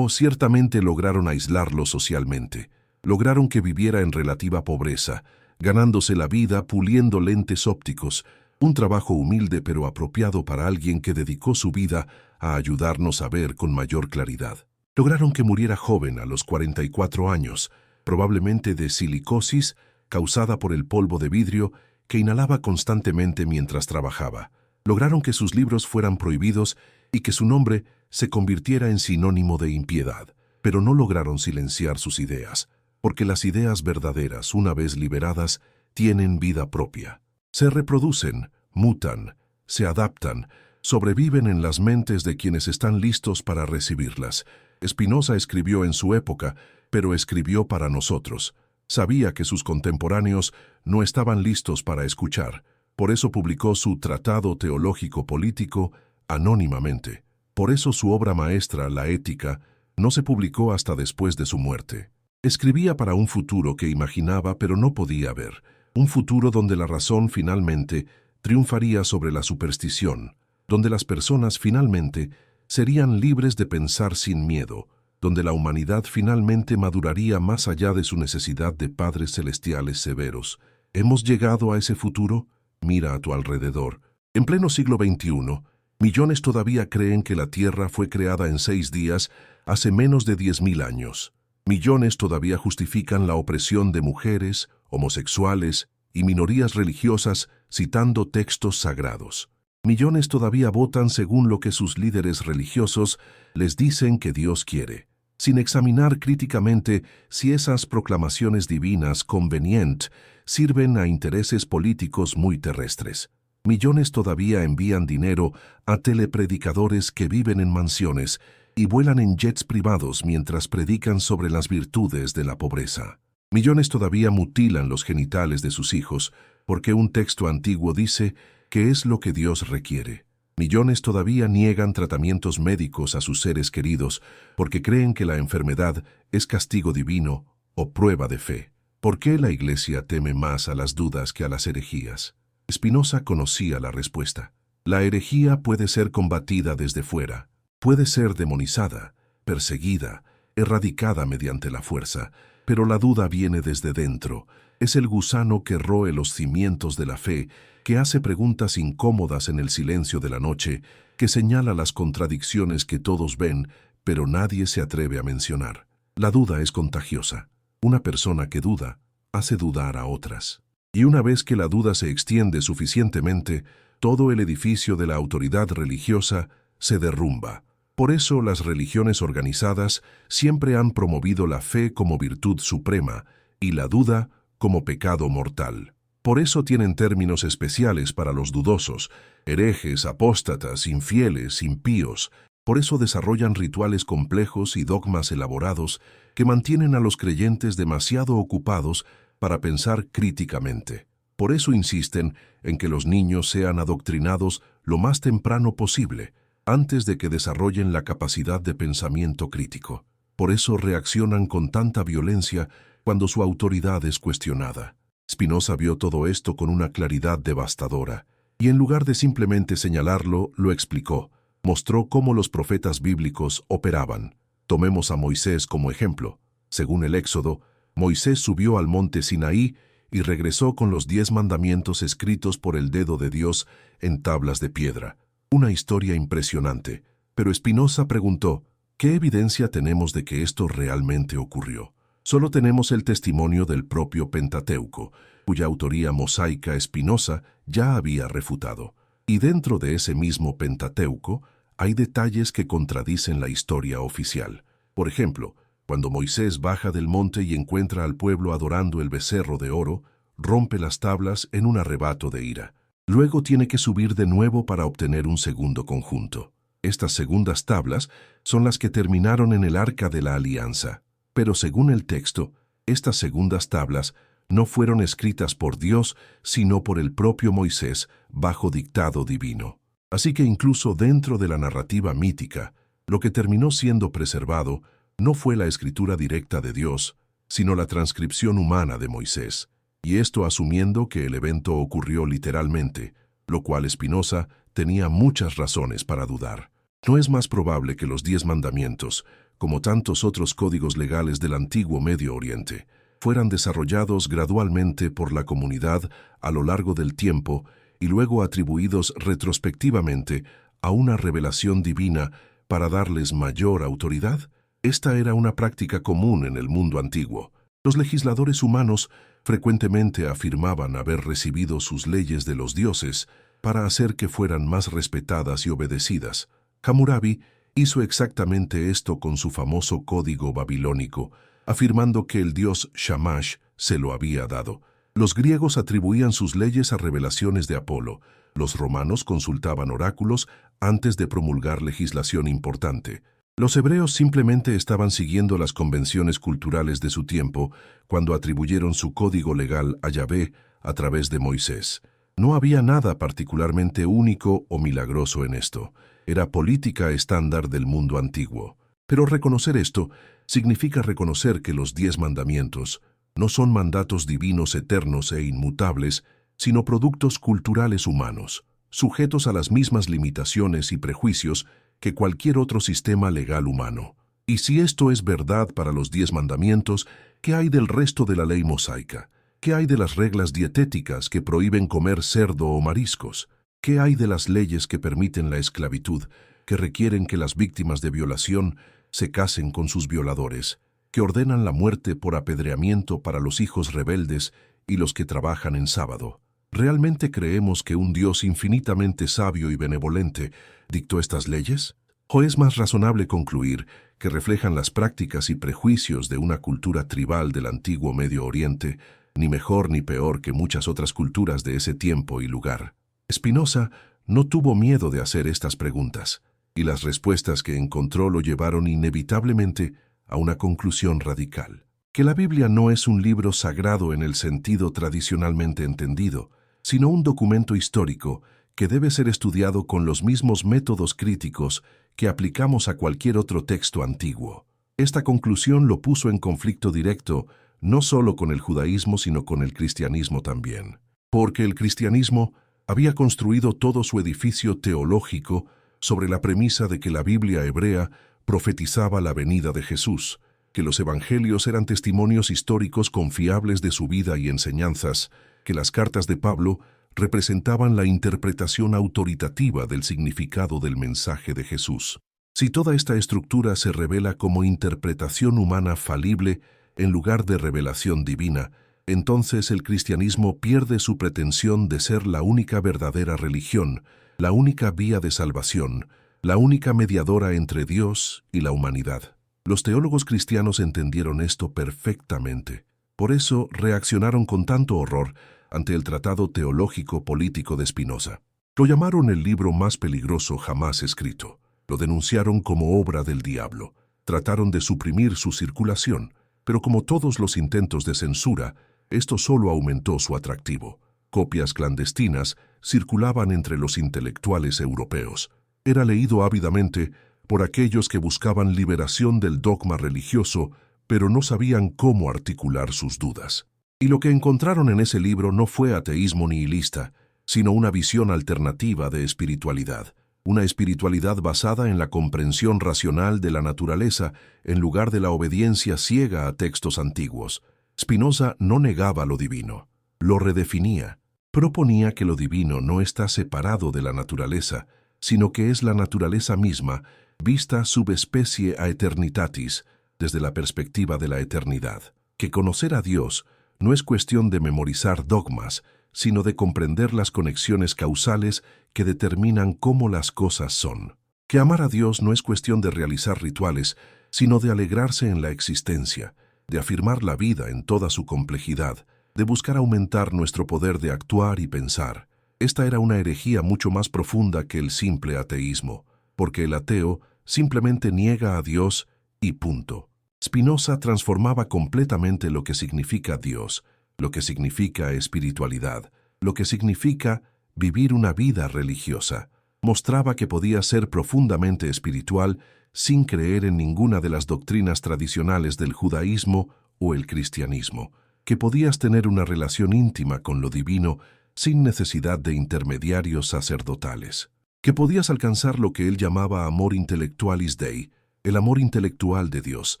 Ciertamente lograron aislarlo socialmente. Lograron que viviera en relativa pobreza, ganándose la vida puliendo lentes ópticos, un trabajo humilde pero apropiado para alguien que dedicó su vida a ayudarnos a ver con mayor claridad. Lograron que muriera joven a los 44 años, probablemente de silicosis causada por el polvo de vidrio que inhalaba constantemente mientras trabajaba. Lograron que sus libros fueran prohibidos y que su nombre se convirtiera en sinónimo de impiedad, pero no lograron silenciar sus ideas, porque las ideas verdaderas, una vez liberadas, tienen vida propia. Se reproducen, mutan, se adaptan, sobreviven en las mentes de quienes están listos para recibirlas. Spinoza escribió en su época, pero escribió para nosotros. Sabía que sus contemporáneos no estaban listos para escuchar. Por eso publicó su Tratado Teológico Político anónimamente. Por eso su obra maestra, La Ética, no se publicó hasta después de su muerte. Escribía para un futuro que imaginaba pero no podía ver. Un futuro donde la razón finalmente triunfaría sobre la superstición, donde las personas finalmente serían libres de pensar sin miedo, donde la humanidad finalmente maduraría más allá de su necesidad de padres celestiales severos. ¿Hemos llegado a ese futuro? Mira a tu alrededor. En pleno siglo XXI, millones todavía creen que la Tierra fue creada en 6 días hace menos de 10.000 años. Millones todavía justifican la opresión de mujeres, homosexuales y minorías religiosas citando textos sagrados. Millones todavía votan según lo que sus líderes religiosos les dicen que Dios quiere, sin examinar críticamente si esas proclamaciones divinas convenientes sirven a intereses políticos muy terrestres. Millones todavía envían dinero a telepredicadores que viven en mansiones y vuelan en jets privados mientras predican sobre las virtudes de la pobreza. Millones todavía mutilan los genitales de sus hijos porque un texto antiguo dice que es lo que Dios requiere. Millones todavía niegan tratamientos médicos a sus seres queridos porque creen que la enfermedad es castigo divino o prueba de fe. ¿Por qué la Iglesia teme más a las dudas que a las herejías? Spinoza conocía la respuesta. La herejía puede ser combatida desde fuera, puede ser demonizada, perseguida, erradicada mediante la fuerza, pero la duda viene desde dentro. Es el gusano que roe los cimientos de la fe, que hace preguntas incómodas en el silencio de la noche, que señala las contradicciones que todos ven, pero nadie se atreve a mencionar. La duda es contagiosa. Una persona que duda hace dudar a otras. Y una vez que la duda se extiende suficientemente, todo el edificio de la autoridad religiosa se derrumba. Por eso las religiones organizadas siempre han promovido la fe como virtud suprema y la duda como pecado mortal. Por eso tienen términos especiales para los dudosos, herejes, apóstatas, infieles, impíos. Por eso desarrollan rituales complejos y dogmas elaborados que mantienen a los creyentes demasiado ocupados para pensar críticamente. Por eso insisten en que los niños sean adoctrinados lo más temprano posible, antes de que desarrollen la capacidad de pensamiento crítico. Por eso reaccionan con tanta violencia cuando su autoridad es cuestionada. Spinoza vio todo esto con una claridad devastadora, y en lugar de simplemente señalarlo, lo explicó. Mostró cómo los profetas bíblicos operaban. Tomemos a Moisés como ejemplo. Según el Éxodo, Moisés subió al monte Sinaí y regresó con los 10 mandamientos escritos por el dedo de Dios en tablas de piedra. Una historia impresionante. Pero Spinoza preguntó, ¿qué evidencia tenemos de que esto realmente ocurrió? Solo tenemos el testimonio del propio Pentateuco, cuya autoría mosaica Spinoza ya había refutado. Y dentro de ese mismo Pentateuco hay detalles que contradicen la historia oficial. Por ejemplo, cuando Moisés baja del monte y encuentra al pueblo adorando el becerro de oro, rompe las tablas en un arrebato de ira. Luego tiene que subir de nuevo para obtener un segundo conjunto. Estas segundas tablas son las que terminaron en el Arca de la Alianza. Pero según el texto, estas segundas tablas no fueron escritas por Dios, sino por el propio Moisés, bajo dictado divino. Así que incluso dentro de la narrativa mítica, lo que terminó siendo preservado no fue la escritura directa de Dios, sino la transcripción humana de Moisés. Y esto asumiendo que el evento ocurrió literalmente, lo cual Spinoza tenía muchas razones para dudar. No es más probable que los 10 mandamientos, como tantos otros códigos legales del antiguo Medio Oriente, fueran desarrollados gradualmente por la comunidad a lo largo del tiempo y luego atribuidos retrospectivamente a una revelación divina para darles mayor autoridad? Esta era una práctica común en el mundo antiguo. Los legisladores humanos frecuentemente afirmaban haber recibido sus leyes de los dioses para hacer que fueran más respetadas y obedecidas. Hammurabi hizo exactamente esto con su famoso código babilónico, afirmando que el dios Shamash se lo había dado. Los griegos atribuían sus leyes a revelaciones de Apolo. Los romanos consultaban oráculos antes de promulgar legislación importante. Los hebreos simplemente estaban siguiendo las convenciones culturales de su tiempo cuando atribuyeron su código legal a Yahvé a través de Moisés. No había nada particularmente único o milagroso en esto. Era política estándar del mundo antiguo. Pero reconocer esto significa reconocer que los 10 mandamientos no son mandatos divinos eternos e inmutables, sino productos culturales humanos, sujetos a las mismas limitaciones y prejuicios que cualquier otro sistema legal humano. Y si esto es verdad para los 10 mandamientos, ¿qué hay del resto de la ley mosaica? ¿Qué hay de las reglas dietéticas que prohíben comer cerdo o mariscos? ¿Qué hay de las leyes que permiten la esclavitud, que requieren que las víctimas de violación se casen con sus violadores, que ordenan la muerte por apedreamiento para los hijos rebeldes y los que trabajan en sábado? ¿Realmente creemos que un Dios infinitamente sabio y benevolente dictó estas leyes? ¿O es más razonable concluir que reflejan las prácticas y prejuicios de una cultura tribal del antiguo Medio Oriente, ni mejor ni peor que muchas otras culturas de ese tiempo y lugar? Spinoza no tuvo miedo de hacer estas preguntas, y las respuestas que encontró lo llevaron inevitablemente a una conclusión radical: que la Biblia no es un libro sagrado en el sentido tradicionalmente entendido, sino un documento histórico que debe ser estudiado con los mismos métodos críticos que aplicamos a cualquier otro texto antiguo. Esta conclusión lo puso en conflicto directo no solo con el judaísmo, sino con el cristianismo también, porque el cristianismo había construido todo su edificio teológico sobre la premisa de que la Biblia hebrea profetizaba la venida de Jesús, que los evangelios eran testimonios históricos confiables de su vida y enseñanzas, que las cartas de Pablo representaban la interpretación autoritativa del significado del mensaje de Jesús. Si toda esta estructura se revela como interpretación humana falible en lugar de revelación divina, entonces el cristianismo pierde su pretensión de ser la única verdadera religión, la única vía de salvación, la única mediadora entre Dios y la humanidad. Los teólogos cristianos entendieron esto perfectamente. Por eso reaccionaron con tanto horror ante el tratado teológico político de Spinoza. Lo llamaron el libro más peligroso jamás escrito. Lo denunciaron como obra del diablo. Trataron de suprimir su circulación, pero como todos los intentos de censura, esto solo aumentó su atractivo. Copias clandestinas circulaban entre los intelectuales europeos. Era leído ávidamente por aquellos que buscaban liberación del dogma religioso, pero no sabían cómo articular sus dudas. Y lo que encontraron en ese libro no fue ateísmo nihilista, sino una visión alternativa de espiritualidad. Una espiritualidad basada en la comprensión racional de la naturaleza en lugar de la obediencia ciega a textos antiguos. Spinoza no negaba lo divino, lo redefinía. Proponía que lo divino no está separado de la naturaleza, sino que es la naturaleza misma, vista subespecie a eternitatis, desde la perspectiva de la eternidad. Que conocer a Dios no es cuestión de memorizar dogmas, sino de comprender las conexiones causales que determinan cómo las cosas son. Que amar a Dios no es cuestión de realizar rituales, sino de alegrarse en la existencia, de afirmar la vida en toda su complejidad, de buscar aumentar nuestro poder de actuar y pensar. Esta era una herejía mucho más profunda que el simple ateísmo, porque el ateo simplemente niega a Dios y punto. Spinoza transformaba completamente lo que significa Dios, lo que significa espiritualidad, lo que significa vivir una vida religiosa. Mostraba que podía ser profundamente espiritual sin creer en ninguna de las doctrinas tradicionales del judaísmo o el cristianismo, que podías tener una relación íntima con lo divino sin necesidad de intermediarios sacerdotales, que podías alcanzar lo que él llamaba amor intellectualis Dei, el amor intelectual de Dios,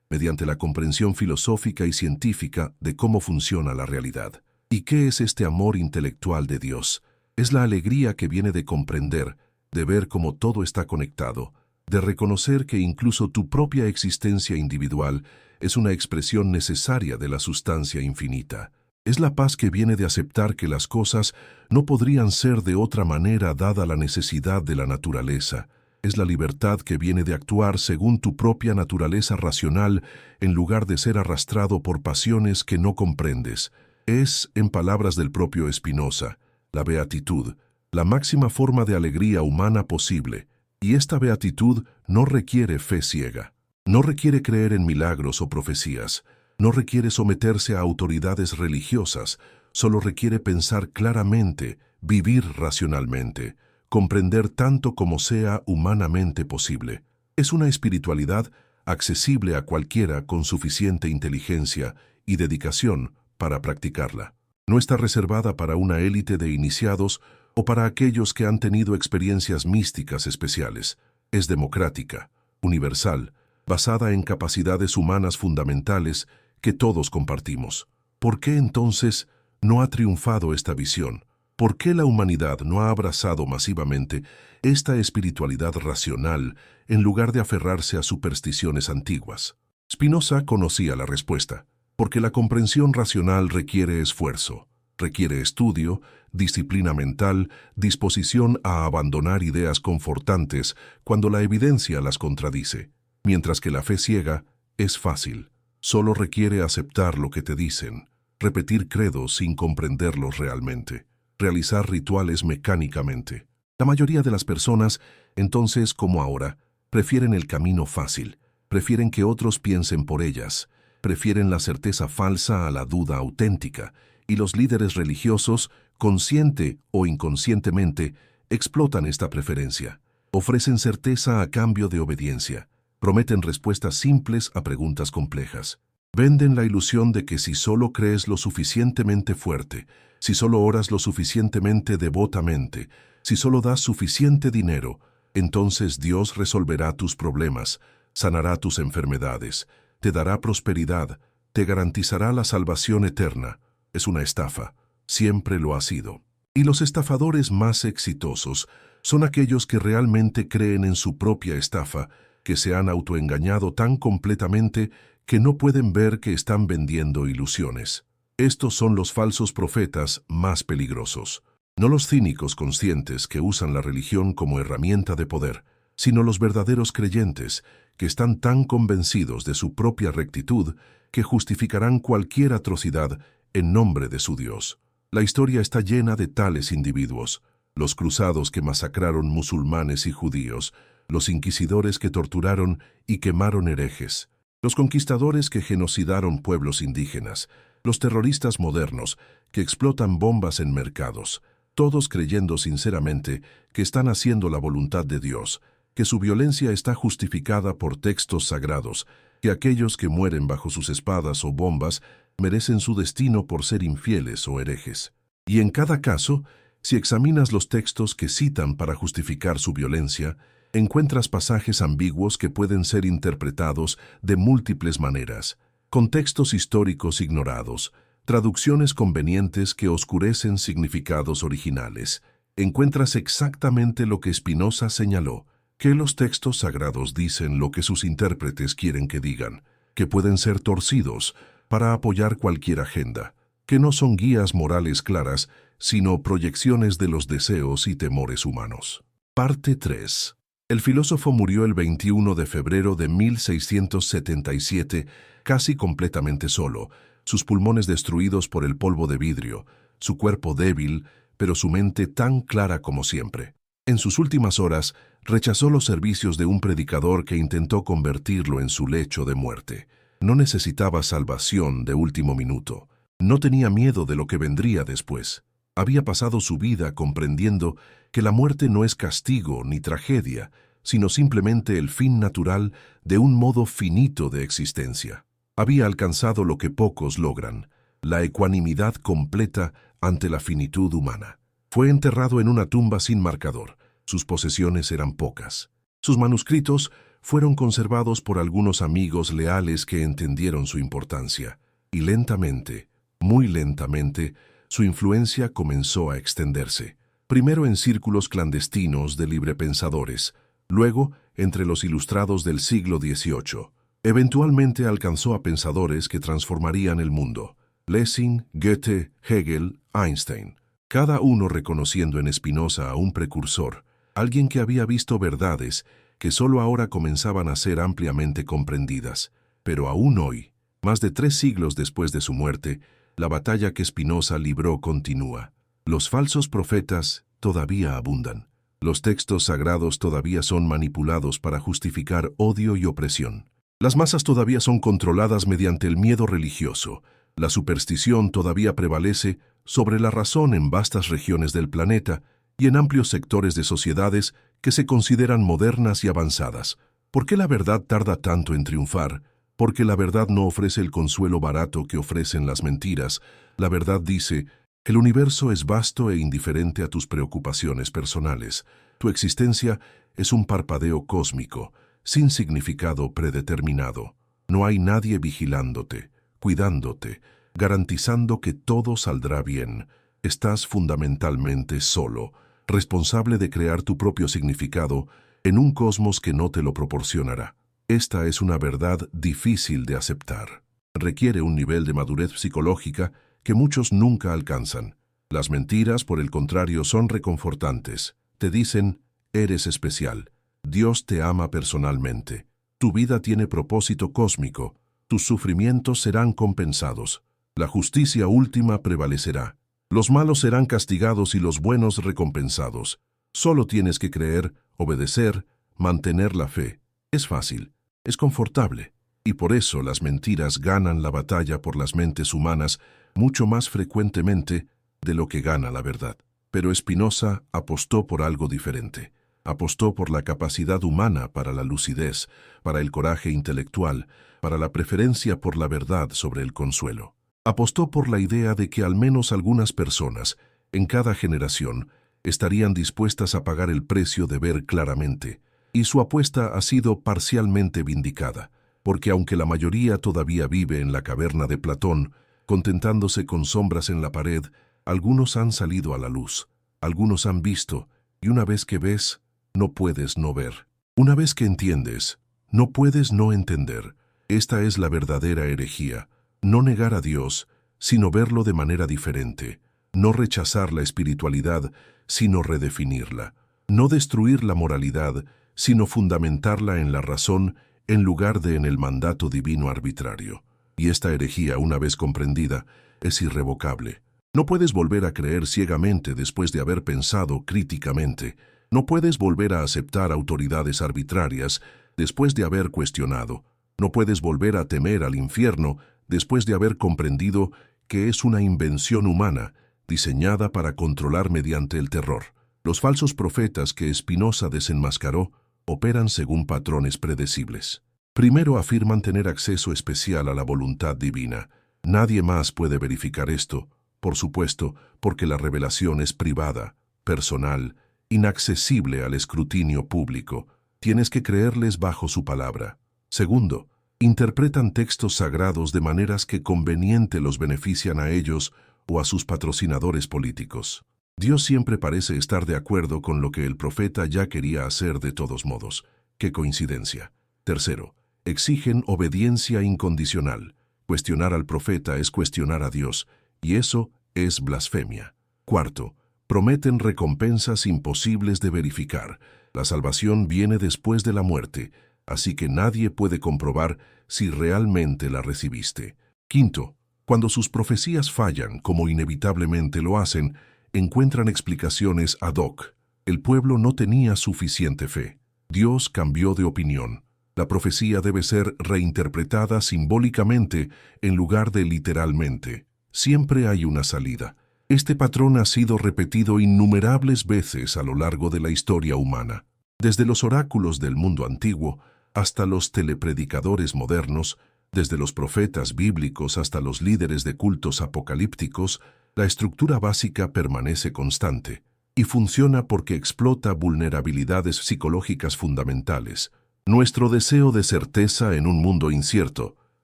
mediante la comprensión filosófica y científica de cómo funciona la realidad. ¿Y qué es este amor intelectual de Dios? Es la alegría que viene de comprender, de ver cómo todo está conectado, de reconocer que incluso tu propia existencia individual es una expresión necesaria de la sustancia infinita. Es la paz que viene de aceptar que las cosas no podrían ser de otra manera dada la necesidad de la naturaleza. Es la libertad que viene de actuar según tu propia naturaleza racional en lugar de ser arrastrado por pasiones que no comprendes. Es, en palabras del propio Spinoza, la beatitud, la máxima forma de alegría humana posible, y esta beatitud no requiere fe ciega, no requiere creer en milagros o profecías, no requiere someterse a autoridades religiosas, solo requiere pensar claramente, vivir racionalmente, comprender tanto como sea humanamente posible. Es una espiritualidad accesible a cualquiera con suficiente inteligencia y dedicación para practicarla. No está reservada para una élite de iniciados o para aquellos que han tenido experiencias místicas especiales. Es democrática, universal, basada en capacidades humanas fundamentales que todos compartimos. ¿Por qué entonces no ha triunfado esta visión? ¿Por qué la humanidad no ha abrazado masivamente esta espiritualidad racional en lugar de aferrarse a supersticiones antiguas? Spinoza conocía la respuesta, porque la comprensión racional requiere esfuerzo, requiere estudio, disciplina mental, disposición a abandonar ideas confortantes cuando la evidencia las contradice, mientras que la fe ciega es fácil, solo requiere aceptar lo que te dicen, repetir credos sin comprenderlos realmente. realizar rituales mecánicamente. La mayoría de las personas, entonces como ahora, prefieren el camino fácil, prefieren que otros piensen por ellas, prefieren la certeza falsa a la duda auténtica, y los líderes religiosos, consciente o inconscientemente, explotan esta preferencia. Ofrecen certeza a cambio de obediencia, prometen respuestas simples a preguntas complejas. Venden la ilusión de que si solo crees lo suficientemente fuerte, si solo oras lo suficientemente devotamente, si solo das suficiente dinero, entonces Dios resolverá tus problemas, sanará tus enfermedades, te dará prosperidad, te garantizará la salvación eterna. Es una estafa, siempre lo ha sido. Y los estafadores más exitosos son aquellos que realmente creen en su propia estafa, que se han autoengañado tan completamente que no pueden ver que están vendiendo ilusiones. Estos son los falsos profetas más peligrosos. No los cínicos conscientes que usan la religión como herramienta de poder, sino los verdaderos creyentes que están tan convencidos de su propia rectitud que justificarán cualquier atrocidad en nombre de su Dios. La historia está llena de tales individuos: los cruzados que masacraron musulmanes y judíos, los inquisidores que torturaron y quemaron herejes, los conquistadores que genocidaron pueblos indígenas, los terroristas modernos que explotan bombas en mercados, todos creyendo sinceramente que están haciendo la voluntad de Dios, que su violencia está justificada por textos sagrados, que aquellos que mueren bajo sus espadas o bombas merecen su destino por ser infieles o herejes. Y en cada caso, si examinas los textos que citan para justificar su violencia, encuentras pasajes ambiguos que pueden ser interpretados de múltiples maneras, contextos históricos ignorados, traducciones convenientes que oscurecen significados originales. Encuentras exactamente lo que Spinoza señaló, que los textos sagrados dicen lo que sus intérpretes quieren que digan, que pueden ser torcidos para apoyar cualquier agenda, que no son guías morales claras, sino proyecciones de los deseos y temores humanos. Parte 3. El filósofo murió el 21 de febrero de 1677, casi completamente solo, sus pulmones destruidos por el polvo de vidrio, su cuerpo débil, pero su mente tan clara como siempre. En sus últimas horas, rechazó los servicios de un predicador que intentó convertirlo en su lecho de muerte. No necesitaba salvación de último minuto. No tenía miedo de lo que vendría después. Había pasado su vida comprendiendo que la muerte no es castigo ni tragedia, sino simplemente el fin natural de un modo finito de existencia. Había alcanzado lo que pocos logran, la ecuanimidad completa ante la finitud humana. Fue enterrado en una tumba sin marcador. Sus posesiones eran pocas. Sus manuscritos fueron conservados por algunos amigos leales que entendieron su importancia. Y lentamente, muy lentamente, su influencia comenzó a extenderse. Primero en círculos clandestinos de librepensadores, luego entre los ilustrados del siglo XVIII. Eventualmente alcanzó a pensadores que transformarían el mundo: Lessing, Goethe, Hegel, Einstein. Cada uno reconociendo en Spinoza a un precursor, alguien que había visto verdades que solo ahora comenzaban a ser ampliamente comprendidas. Pero aún hoy, más de 3 siglos después de su muerte, la batalla que Spinoza libró continúa. Los falsos profetas todavía abundan. Los textos sagrados todavía son manipulados para justificar odio y opresión. Las masas todavía son controladas mediante el miedo religioso. La superstición todavía prevalece sobre la razón en vastas regiones del planeta y en amplios sectores de sociedades que se consideran modernas y avanzadas. ¿Por qué la verdad tarda tanto en triunfar? Porque la verdad no ofrece el consuelo barato que ofrecen las mentiras. La verdad dice: el universo es vasto e indiferente a tus preocupaciones personales. Tu existencia es un parpadeo cósmico, sin significado predeterminado. No hay nadie vigilándote, cuidándote, garantizando que todo saldrá bien. Estás fundamentalmente solo, responsable de crear tu propio significado en un cosmos que no te lo proporcionará. Esta es una verdad difícil de aceptar. Requiere un nivel de madurez psicológica que muchos nunca alcanzan. Las mentiras, por el contrario, son reconfortantes. Te dicen: eres especial. Dios te ama personalmente. Tu vida tiene propósito cósmico. Tus sufrimientos serán compensados. La justicia última prevalecerá. Los malos serán castigados y los buenos recompensados. Solo tienes que creer, obedecer, mantener la fe. Es fácil, es confortable. Y por eso las mentiras ganan la batalla por las mentes humanas mucho más frecuentemente de lo que gana la verdad. Pero Spinoza apostó por algo diferente. Apostó por la capacidad humana para la lucidez, para el coraje intelectual, para la preferencia por la verdad sobre el consuelo. Apostó por la idea de que al menos algunas personas, en cada generación, estarían dispuestas a pagar el precio de ver claramente. Y su apuesta ha sido parcialmente vindicada, porque aunque la mayoría todavía vive en la caverna de Platón, contentándose con sombras en la pared, algunos han salido a la luz, algunos han visto, y una vez que ves, no puedes no ver. Una vez que entiendes, no puedes no entender. Esta es la verdadera herejía. No negar a Dios, sino verlo de manera diferente. No rechazar la espiritualidad, sino redefinirla. No destruir la moralidad, sino fundamentarla en la razón en lugar de en el mandato divino arbitrario. Y esta herejía, una vez comprendida, es irrevocable. No puedes volver a creer ciegamente después de haber pensado críticamente. No puedes volver a aceptar autoridades arbitrarias después de haber cuestionado. No puedes volver a temer al infierno después de haber comprendido que es una invención humana diseñada para controlar mediante el terror. Los falsos profetas que Spinoza desenmascaró operan según patrones predecibles. Primero afirman tener acceso especial a la voluntad divina. Nadie más puede verificar esto, por supuesto, porque la revelación es privada, personal, inaccesible al escrutinio público. Tienes que creerles bajo su palabra. Segundo, interpretan textos sagrados de maneras que conveniente los benefician a ellos o a sus patrocinadores políticos. Dios siempre parece estar de acuerdo con lo que el profeta ya quería hacer de todos modos. ¡Qué coincidencia! Tercero, exigen obediencia incondicional. Cuestionar al profeta es cuestionar a Dios, y eso es blasfemia. Cuarto, prometen recompensas imposibles de verificar. La salvación viene después de la muerte, así que nadie puede comprobar si realmente la recibiste. Quinto, cuando sus profecías fallan, como inevitablemente lo hacen, encuentran explicaciones ad hoc. El pueblo no tenía suficiente fe. Dios cambió de opinión. La profecía debe ser reinterpretada simbólicamente en lugar de literalmente. Siempre hay una salida. Este patrón ha sido repetido innumerables veces a lo largo de la historia humana. Desde los oráculos del mundo antiguo hasta los telepredicadores modernos, desde los profetas bíblicos hasta los líderes de cultos apocalípticos, la estructura básica permanece constante y funciona porque explota vulnerabilidades psicológicas fundamentales. Nuestro deseo de certeza en un mundo incierto,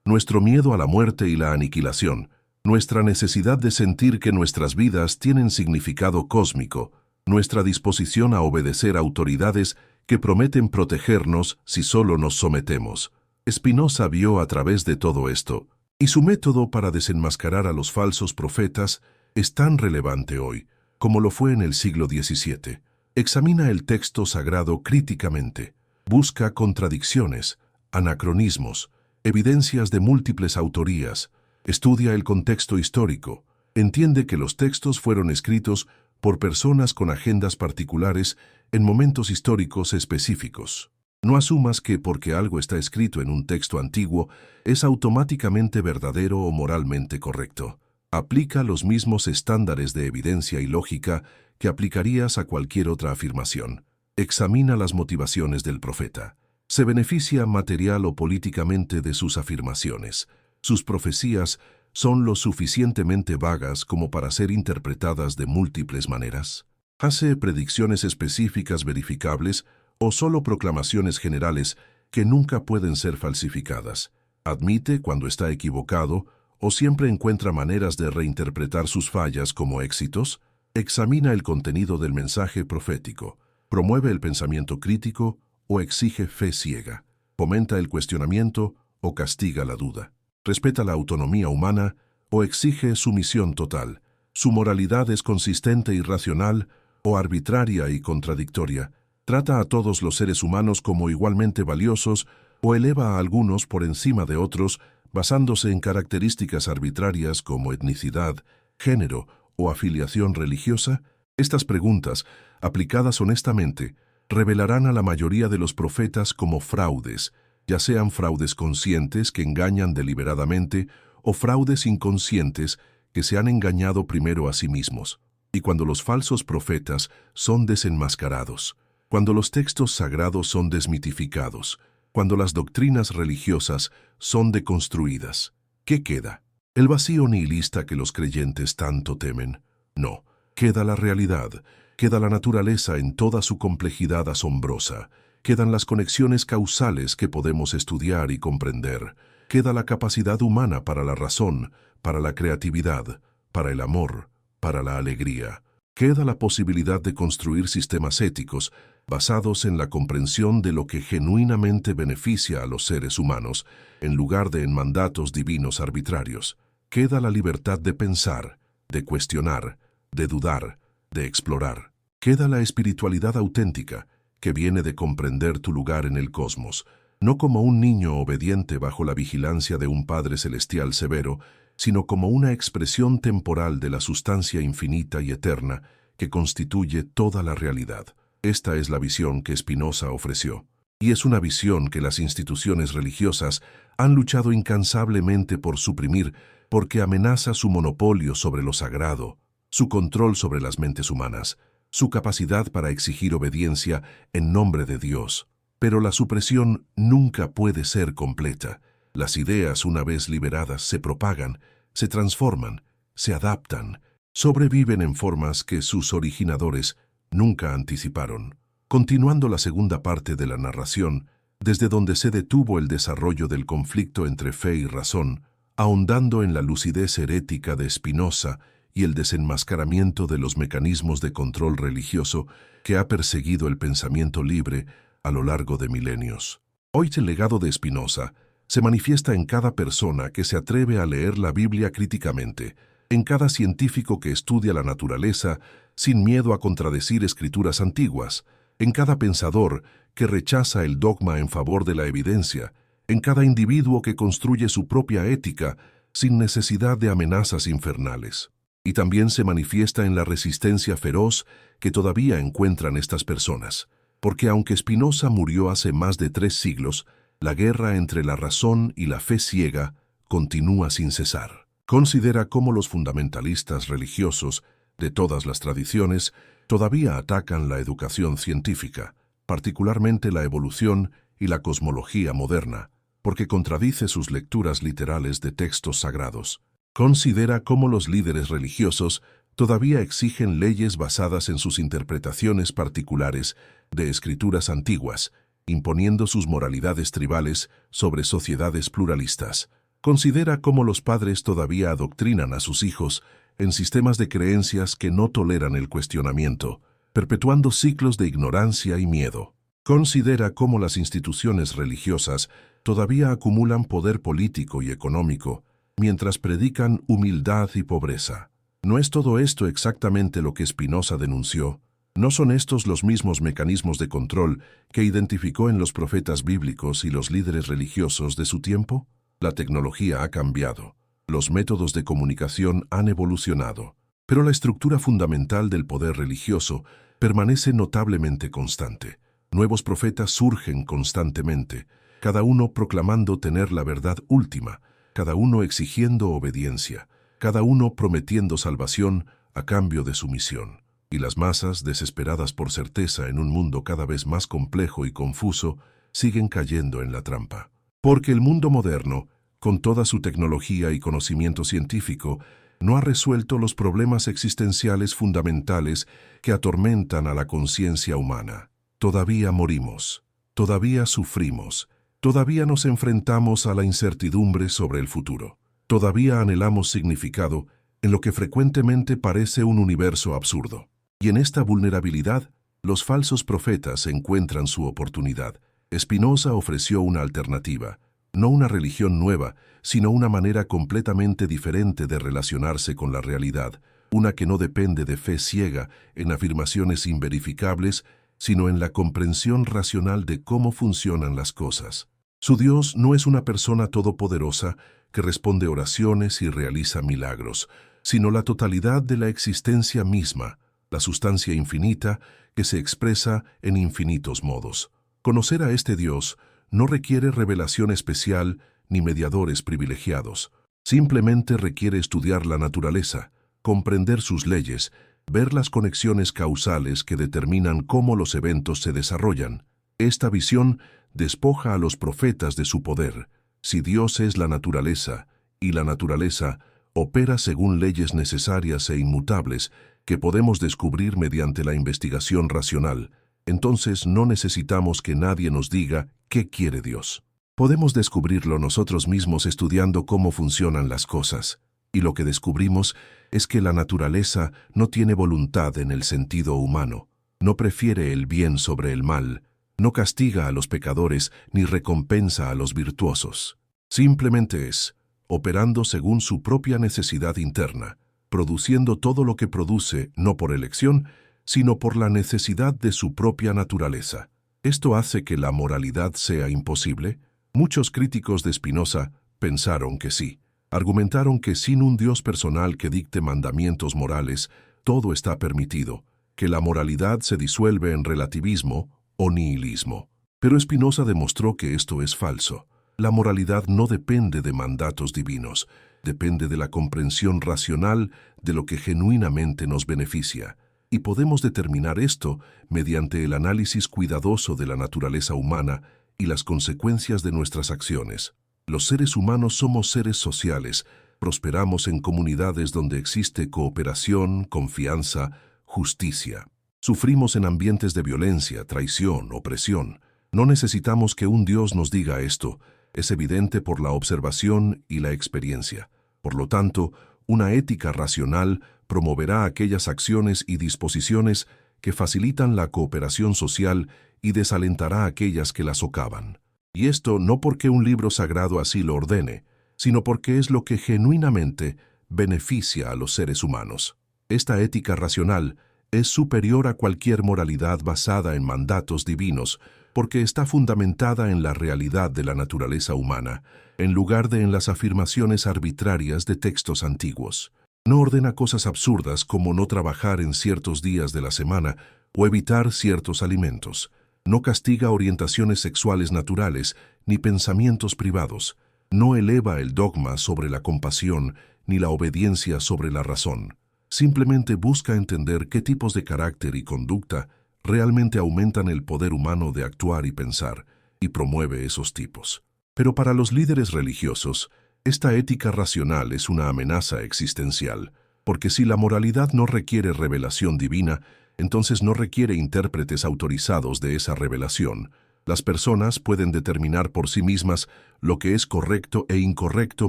nuestro miedo a la muerte y la aniquilación, nuestra necesidad de sentir que nuestras vidas tienen significado cósmico, nuestra disposición a obedecer a autoridades que prometen protegernos si solo nos sometemos. Spinoza vio a través de todo esto, y su método para desenmascarar a los falsos profetas es tan relevante hoy, como lo fue en el siglo XVII. Examina el texto sagrado críticamente, busca contradicciones, anacronismos, evidencias de múltiples autorías, estudia el contexto histórico, entiende que los textos fueron escritos por personas con agendas particulares en momentos históricos específicos. No asumas que porque algo está escrito en un texto antiguo es automáticamente verdadero o moralmente correcto. Aplica los mismos estándares de evidencia y lógica que aplicarías a cualquier otra afirmación. Examina las motivaciones del profeta. Se beneficia material o políticamente de sus afirmaciones. Sus profecías son lo suficientemente vagas como para ser interpretadas de múltiples maneras. Hace predicciones específicas verificables o solo proclamaciones generales que nunca pueden ser falsificadas. Admite cuando está equivocado o siempre encuentra maneras de reinterpretar sus fallas como éxitos. Examina el contenido del mensaje profético. Promueve el pensamiento crítico o exige fe ciega. Fomenta el cuestionamiento o castiga la duda. Respeta la autonomía humana o exige sumisión total. Su moralidad es consistente y racional o arbitraria y contradictoria. Trata a todos los seres humanos como igualmente valiosos o eleva a algunos por encima de otros basándose en características arbitrarias como etnicidad, género o afiliación religiosa? Estas preguntas, aplicadas honestamente, revelarán a la mayoría de los profetas como fraudes, ya sean fraudes conscientes que engañan deliberadamente o fraudes inconscientes que se han engañado primero a sí mismos. Y cuando los falsos profetas son desenmascarados, cuando los textos sagrados son desmitificados, cuando las doctrinas religiosas son deconstruidas, ¿qué queda? ¿El vacío nihilista que los creyentes tanto temen? No, queda la realidad, queda la naturaleza en toda su complejidad asombrosa, quedan las conexiones causales que podemos estudiar y comprender, queda la capacidad humana para la razón, para la creatividad, para el amor, para la alegría. Queda la posibilidad de construir sistemas éticos basados en la comprensión de lo que genuinamente beneficia a los seres humanos, en lugar de en mandatos divinos arbitrarios. Queda la libertad de pensar, de cuestionar, de dudar, de explorar. Queda la espiritualidad auténtica, que viene de comprender tu lugar en el cosmos, no como un niño obediente bajo la vigilancia de un Padre Celestial severo, sino como una expresión temporal de la sustancia infinita y eterna que constituye toda la realidad. Esta es la visión que Spinoza ofreció, y es una visión que las instituciones religiosas han luchado incansablemente por suprimir porque amenaza su monopolio sobre lo sagrado, su control sobre las mentes humanas, su capacidad para exigir obediencia en nombre de Dios. Pero la supresión nunca puede ser completa. Las ideas, una vez liberadas, se propagan, se transforman, se adaptan, sobreviven en formas que sus originadores nunca anticiparon. Continuando la segunda parte de la narración, desde donde se detuvo el desarrollo del conflicto entre fe y razón, ahondando en la lucidez herética de Spinoza y el desenmascaramiento de los mecanismos de control religioso que ha perseguido el pensamiento libre a lo largo de milenios. Hoy el legado de Spinoza se manifiesta en cada persona que se atreve a leer la Biblia críticamente, en cada científico que estudia la naturaleza sin miedo a contradecir escrituras antiguas, en cada pensador que rechaza el dogma en favor de la evidencia, en cada individuo que construye su propia ética sin necesidad de amenazas infernales. Y también se manifiesta en la resistencia feroz que todavía encuentran estas personas, porque aunque Spinoza murió hace más de 3 siglos, la guerra entre la razón y la fe ciega continúa sin cesar. Considera cómo los fundamentalistas religiosos de todas las tradiciones todavía atacan la educación científica, particularmente la evolución y la cosmología moderna, porque contradice sus lecturas literales de textos sagrados. Considera cómo los líderes religiosos todavía exigen leyes basadas en sus interpretaciones particulares de escrituras antiguas, imponiendo sus moralidades tribales sobre sociedades pluralistas. Considera cómo los padres todavía adoctrinan a sus hijos en sistemas de creencias que no toleran el cuestionamiento, perpetuando ciclos de ignorancia y miedo. Considera cómo las instituciones religiosas todavía acumulan poder político y económico, mientras predican humildad y pobreza. ¿No es todo esto exactamente lo que Spinoza denunció? ¿No son estos los mismos mecanismos de control que identificó en los profetas bíblicos y los líderes religiosos de su tiempo? La tecnología ha cambiado, los métodos de comunicación han evolucionado, pero la estructura fundamental del poder religioso permanece notablemente constante. Nuevos profetas surgen constantemente, cada uno proclamando tener la verdad última, cada uno exigiendo obediencia, cada uno prometiendo salvación a cambio de sumisión. Y las masas, desesperadas por certeza en un mundo cada vez más complejo y confuso, siguen cayendo en la trampa. Porque el mundo moderno, con toda su tecnología y conocimiento científico, no ha resuelto los problemas existenciales fundamentales que atormentan a la conciencia humana. Todavía morimos, todavía sufrimos, todavía nos enfrentamos a la incertidumbre sobre el futuro. Todavía anhelamos significado en lo que frecuentemente parece un universo absurdo. Y en esta vulnerabilidad, los falsos profetas encuentran su oportunidad. Spinoza ofreció una alternativa, no una religión nueva, sino una manera completamente diferente de relacionarse con la realidad, una que no depende de fe ciega en afirmaciones inverificables, sino en la comprensión racional de cómo funcionan las cosas. Su Dios no es una persona todopoderosa que responde oraciones y realiza milagros. sino la totalidad de la existencia misma, la sustancia infinita que se expresa en infinitos modos. Conocer a este Dios no requiere revelación especial ni mediadores privilegiados. Simplemente requiere estudiar la naturaleza, comprender sus leyes, ver las conexiones causales que determinan cómo los eventos se desarrollan. Esta visión despoja a los profetas de su poder. Si Dios es la naturaleza, y la naturaleza opera según leyes necesarias e inmutables que podemos descubrir mediante la investigación racional, entonces no necesitamos que nadie nos diga qué quiere Dios. Podemos descubrirlo nosotros mismos estudiando cómo funcionan las cosas, y lo que descubrimos es que la naturaleza no tiene voluntad en el sentido humano, no prefiere el bien sobre el mal, no castiga a los pecadores ni recompensa a los virtuosos. Simplemente es, operando según su propia necesidad interna, produciendo todo lo que produce no por elección, sino por la necesidad de su propia naturaleza. ¿Esto hace que la moralidad sea imposible? Muchos críticos de Spinoza pensaron que sí. Argumentaron que sin un Dios personal que dicte mandamientos morales, todo está permitido, que la moralidad se disuelve en relativismo o nihilismo. Pero Spinoza demostró que esto es falso. La moralidad no depende de mandatos divinos, depende de la comprensión racional de lo que genuinamente nos beneficia. Y podemos determinar esto mediante el análisis cuidadoso de la naturaleza humana y las consecuencias de nuestras acciones. Los seres humanos somos seres sociales, prosperamos en comunidades donde existe cooperación, confianza, justicia. Sufrimos en ambientes de violencia, traición, opresión. No necesitamos que un Dios nos diga esto, es evidente por la observación y la experiencia. Por lo tanto, una ética racional promoverá aquellas acciones y disposiciones que facilitan la cooperación social y desalentará aquellas que la socavan. Y esto no porque un libro sagrado así lo ordene, sino porque es lo que genuinamente beneficia a los seres humanos. Esta ética racional es superior a cualquier moralidad basada en mandatos divinos, porque está fundamentada en la realidad de la naturaleza humana, en lugar de en las afirmaciones arbitrarias de textos antiguos. No ordena cosas absurdas como no trabajar en ciertos días de la semana o evitar ciertos alimentos. No castiga orientaciones sexuales naturales ni pensamientos privados. No eleva el dogma sobre la compasión ni la obediencia sobre la razón. Simplemente busca entender qué tipos de carácter y conducta realmente aumentan el poder humano de actuar y pensar, y promueve esos tipos. Pero para los líderes religiosos, esta ética racional es una amenaza existencial, porque si la moralidad no requiere revelación divina, entonces no requiere intérpretes autorizados de esa revelación. Las personas pueden determinar por sí mismas lo que es correcto e incorrecto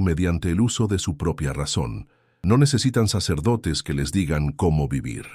mediante el uso de su propia razón. No necesitan sacerdotes que les digan cómo vivir.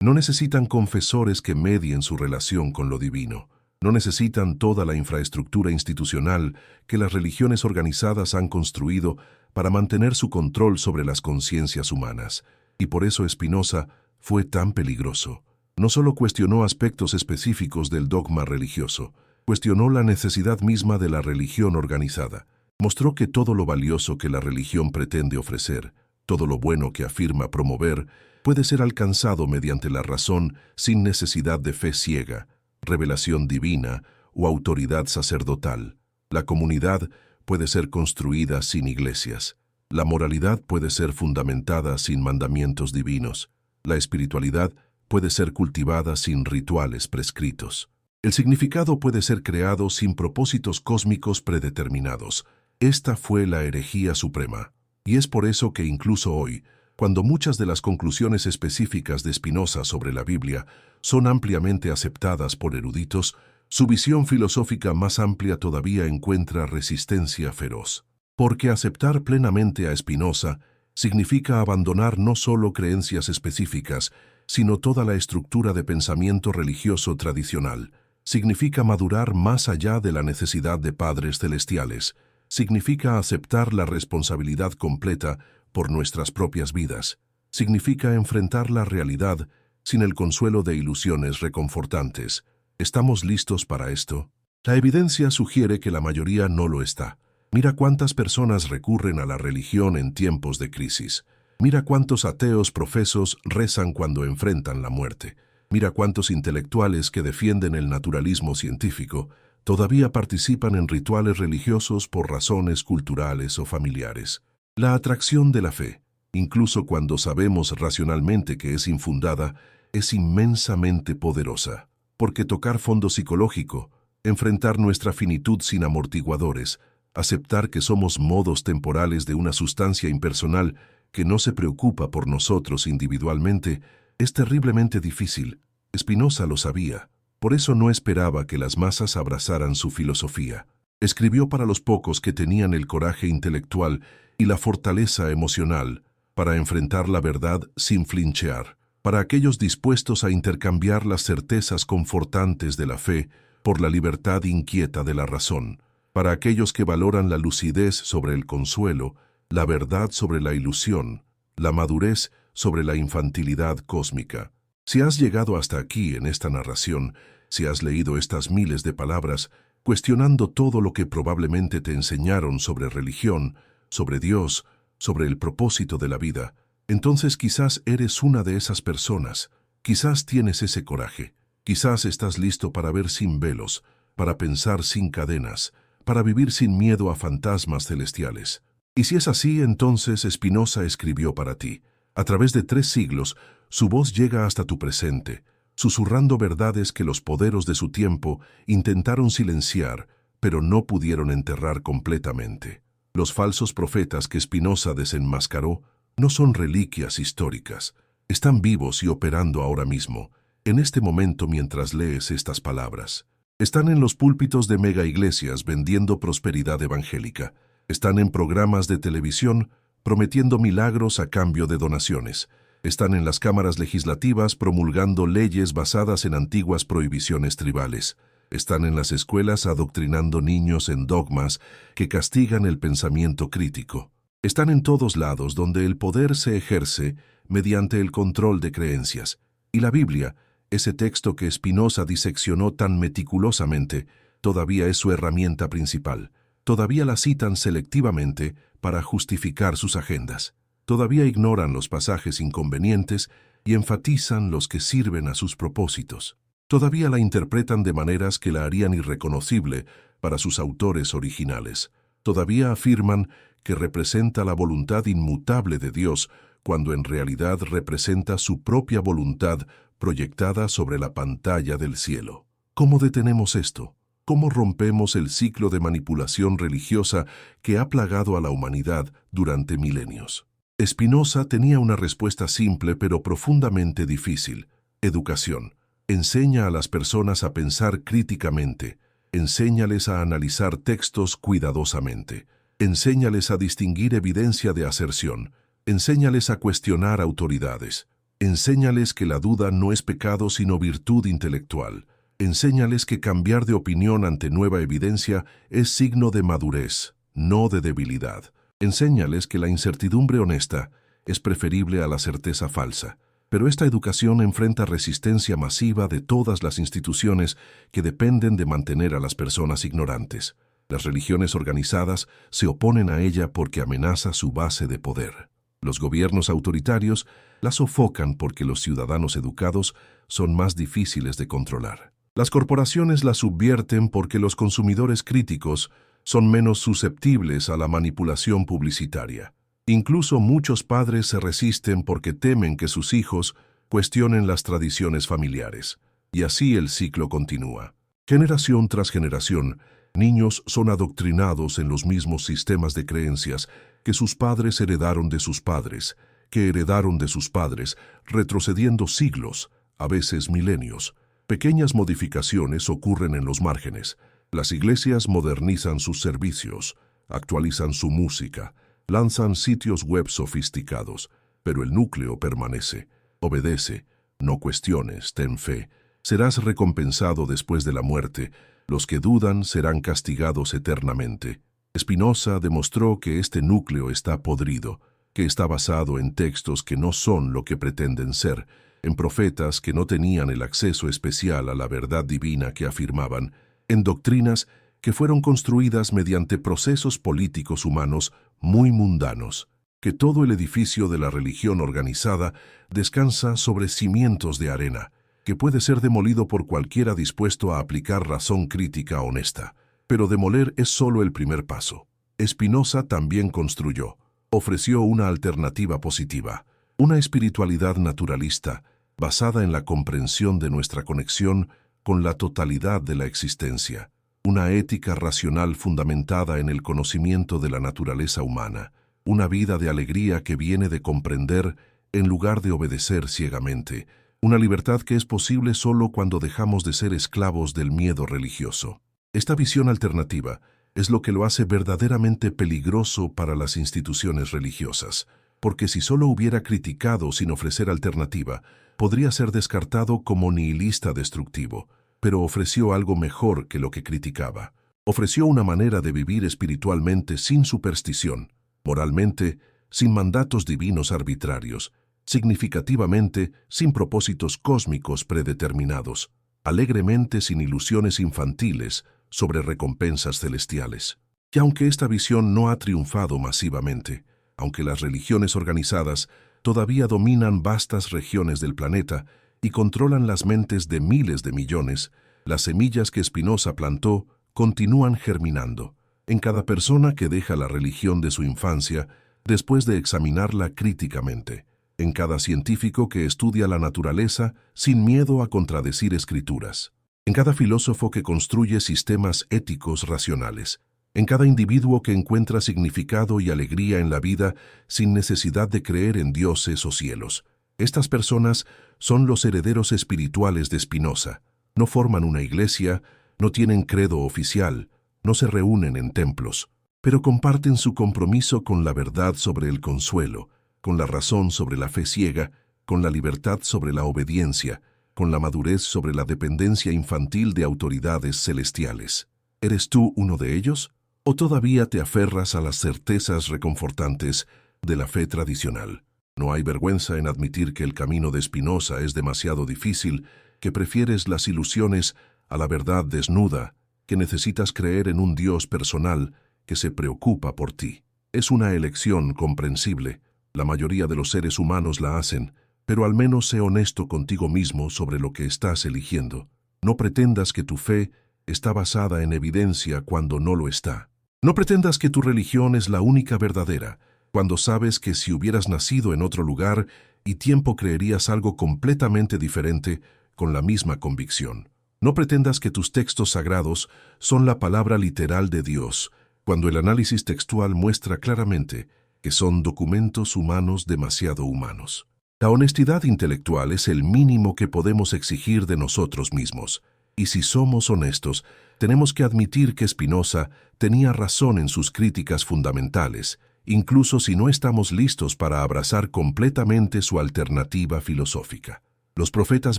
No necesitan confesores que medien su relación con lo divino. No necesitan toda la infraestructura institucional que las religiones organizadas han construido para mantener su control sobre las conciencias humanas. Y por eso Spinoza fue tan peligroso. No solo cuestionó aspectos específicos del dogma religioso, cuestionó la necesidad misma de la religión organizada. Mostró que todo lo valioso que la religión pretende ofrecer, todo lo bueno que afirma promover, puede ser alcanzado mediante la razón sin necesidad de fe ciega, revelación divina o autoridad sacerdotal. La comunidad puede ser construida sin iglesias. La moralidad puede ser fundamentada sin mandamientos divinos. La espiritualidad puede ser cultivada sin rituales prescritos. El significado puede ser creado sin propósitos cósmicos predeterminados. Esta fue la herejía suprema. Y es por eso que incluso hoy, cuando muchas de las conclusiones específicas de Spinoza sobre la Biblia son ampliamente aceptadas por eruditos, su visión filosófica más amplia todavía encuentra resistencia feroz. Porque aceptar plenamente a Spinoza significa abandonar no solo creencias específicas, sino toda la estructura de pensamiento religioso tradicional. Significa madurar más allá de la necesidad de padres celestiales. Significa aceptar la responsabilidad completa por nuestras propias vidas. Significa enfrentar la realidad sin el consuelo de ilusiones reconfortantes. ¿Estamos listos para esto? La evidencia sugiere que la mayoría no lo está. Mira cuántas personas recurren a la religión en tiempos de crisis. Mira cuántos ateos profesos rezan cuando enfrentan la muerte. Mira cuántos intelectuales que defienden el naturalismo científico todavía participan en rituales religiosos por razones culturales o familiares. La atracción de la fe, incluso cuando sabemos racionalmente que es infundada, es inmensamente poderosa, porque tocar fondo psicológico, enfrentar nuestra finitud sin amortiguadores, aceptar que somos modos temporales de una sustancia impersonal que no se preocupa por nosotros individualmente, es terriblemente difícil. Spinoza lo sabía. Por eso no esperaba que las masas abrazaran su filosofía. Escribió para los pocos que tenían el coraje intelectual y la fortaleza emocional para enfrentar la verdad sin flinchear, para aquellos dispuestos a intercambiar las certezas confortantes de la fe por la libertad inquieta de la razón, para aquellos que valoran la lucidez sobre el consuelo, la verdad sobre la ilusión, la madurez sobre la infantilidad cósmica. Si has llegado hasta aquí en esta narración, si has leído estas miles de palabras, cuestionando todo lo que probablemente te enseñaron sobre religión, sobre Dios, sobre el propósito de la vida, entonces quizás eres una de esas personas, quizás tienes ese coraje, quizás estás listo para ver sin velos, para pensar sin cadenas, para vivir sin miedo a fantasmas celestiales. Y si es así, entonces Spinoza escribió para ti. A través de 3 siglos, su voz llega hasta tu presente, susurrando verdades que los poderos de su tiempo intentaron silenciar, pero no pudieron enterrar completamente. Los falsos profetas que Spinoza desenmascaró no son reliquias históricas. Están vivos y operando ahora mismo, en este momento mientras lees estas palabras. Están en los púlpitos de mega iglesias vendiendo prosperidad evangélica. Están en programas de televisión prometiendo milagros a cambio de donaciones. Están en las cámaras legislativas promulgando leyes basadas en antiguas prohibiciones tribales. Están en las escuelas adoctrinando niños en dogmas que castigan el pensamiento crítico. Están en todos lados donde el poder se ejerce mediante el control de creencias. Y la Biblia, ese texto que Spinoza diseccionó tan meticulosamente, todavía es su herramienta principal. Todavía la citan selectivamente para justificar sus agendas. Todavía ignoran los pasajes inconvenientes y enfatizan los que sirven a sus propósitos. Todavía la interpretan de maneras que la harían irreconocible para sus autores originales. Todavía afirman que representa la voluntad inmutable de Dios, cuando en realidad representa su propia voluntad proyectada sobre la pantalla del cielo. ¿Cómo detenemos esto? ¿Cómo rompemos el ciclo de manipulación religiosa que ha plagado a la humanidad durante milenios? Spinoza tenía una respuesta simple pero profundamente difícil. Educación. Enseña a las personas a pensar críticamente. Enséñales a analizar textos cuidadosamente. Enséñales a distinguir evidencia de aserción. Enséñales a cuestionar autoridades. Enséñales que la duda no es pecado sino virtud intelectual. Enséñales que cambiar de opinión ante nueva evidencia es signo de madurez, no de debilidad. Enséñales que la incertidumbre honesta es preferible a la certeza falsa. Pero esta educación enfrenta resistencia masiva de todas las instituciones que dependen de mantener a las personas ignorantes. Las religiones organizadas se oponen a ella porque amenaza su base de poder. Los gobiernos autoritarios la sofocan porque los ciudadanos educados son más difíciles de controlar. Las corporaciones la subvierten porque los consumidores críticos son menos susceptibles a la manipulación publicitaria. Incluso muchos padres se resisten porque temen que sus hijos cuestionen las tradiciones familiares. Y así el ciclo continúa. Generación tras generación, niños son adoctrinados en los mismos sistemas de creencias que sus padres heredaron de sus padres, que heredaron de sus padres, retrocediendo siglos, a veces milenios. Pequeñas modificaciones ocurren en los márgenes. Las iglesias modernizan sus servicios, actualizan su música, lanzan sitios web sofisticados, pero el núcleo permanece. Obedece, no cuestiones, ten fe. Serás recompensado después de la muerte. Los que dudan serán castigados eternamente. Spinoza demostró que este núcleo está podrido, que está basado en textos que no son lo que pretenden ser, en profetas que no tenían el acceso especial a la verdad divina que afirmaban, en doctrinas que fueron construidas mediante procesos políticos humanos muy mundanos. que todo el edificio de la religión organizada descansa sobre cimientos de arena, que puede ser demolido por cualquiera dispuesto a aplicar razón crítica honesta. Pero demoler es solo el primer paso. Spinoza también construyó, ofreció una alternativa positiva, una espiritualidad naturalista, basada en la comprensión de nuestra conexión con la totalidad de la existencia, una ética racional fundamentada en el conocimiento de la naturaleza humana, una vida de alegría que viene de comprender en lugar de obedecer ciegamente, una libertad que es posible solo cuando dejamos de ser esclavos del miedo religioso. Esta visión alternativa es lo que lo hace verdaderamente peligroso para las instituciones religiosas, porque si solo hubiera criticado sin ofrecer alternativa, podría ser descartado como nihilista destructivo, pero ofreció algo mejor que lo que criticaba. Ofreció una manera de vivir espiritualmente sin superstición, moralmente sin mandatos divinos arbitrarios, significativamente sin propósitos cósmicos predeterminados, alegremente sin ilusiones infantiles sobre recompensas celestiales. Y aunque esta visión no ha triunfado masivamente, aunque las religiones organizadas todavía dominan vastas regiones del planeta y controlan las mentes de miles de millones, las semillas que Spinoza plantó continúan germinando en cada persona que deja la religión de su infancia después de examinarla críticamente, en cada científico que estudia la naturaleza sin miedo a contradecir escrituras, en cada filósofo que construye sistemas éticos racionales, en cada individuo que encuentra significado y alegría en la vida sin necesidad de creer en dioses o cielos. Estas personas son los herederos espirituales de Spinoza. No forman una iglesia, no tienen credo oficial, no se reúnen en templos, pero comparten su compromiso con la verdad sobre el consuelo, con la razón sobre la fe ciega, con la libertad sobre la obediencia, con la madurez sobre la dependencia infantil de autoridades celestiales. ¿Eres tú uno de ellos? ¿O todavía te aferras a las certezas reconfortantes de la fe tradicional? No hay vergüenza en admitir que el camino de Spinoza es demasiado difícil, que prefieres las ilusiones a la verdad desnuda, que necesitas creer en un Dios personal que se preocupa por ti. Es una elección comprensible. La mayoría de los seres humanos la hacen, pero al menos sé honesto contigo mismo sobre lo que estás eligiendo. No pretendas que tu fe está basada en evidencia cuando no lo está. No pretendas que tu religión es la única verdadera, cuando sabes que si hubieras nacido en otro lugar y tiempo creerías algo completamente diferente con la misma convicción. No pretendas que tus textos sagrados son la palabra literal de Dios, cuando el análisis textual muestra claramente que son documentos humanos demasiado humanos. La honestidad intelectual es el mínimo que podemos exigir de nosotros mismos, y si somos honestos, tenemos que admitir que Spinoza tenía razón en sus críticas fundamentales, incluso si no estamos listos para abrazar completamente su alternativa filosófica. Los profetas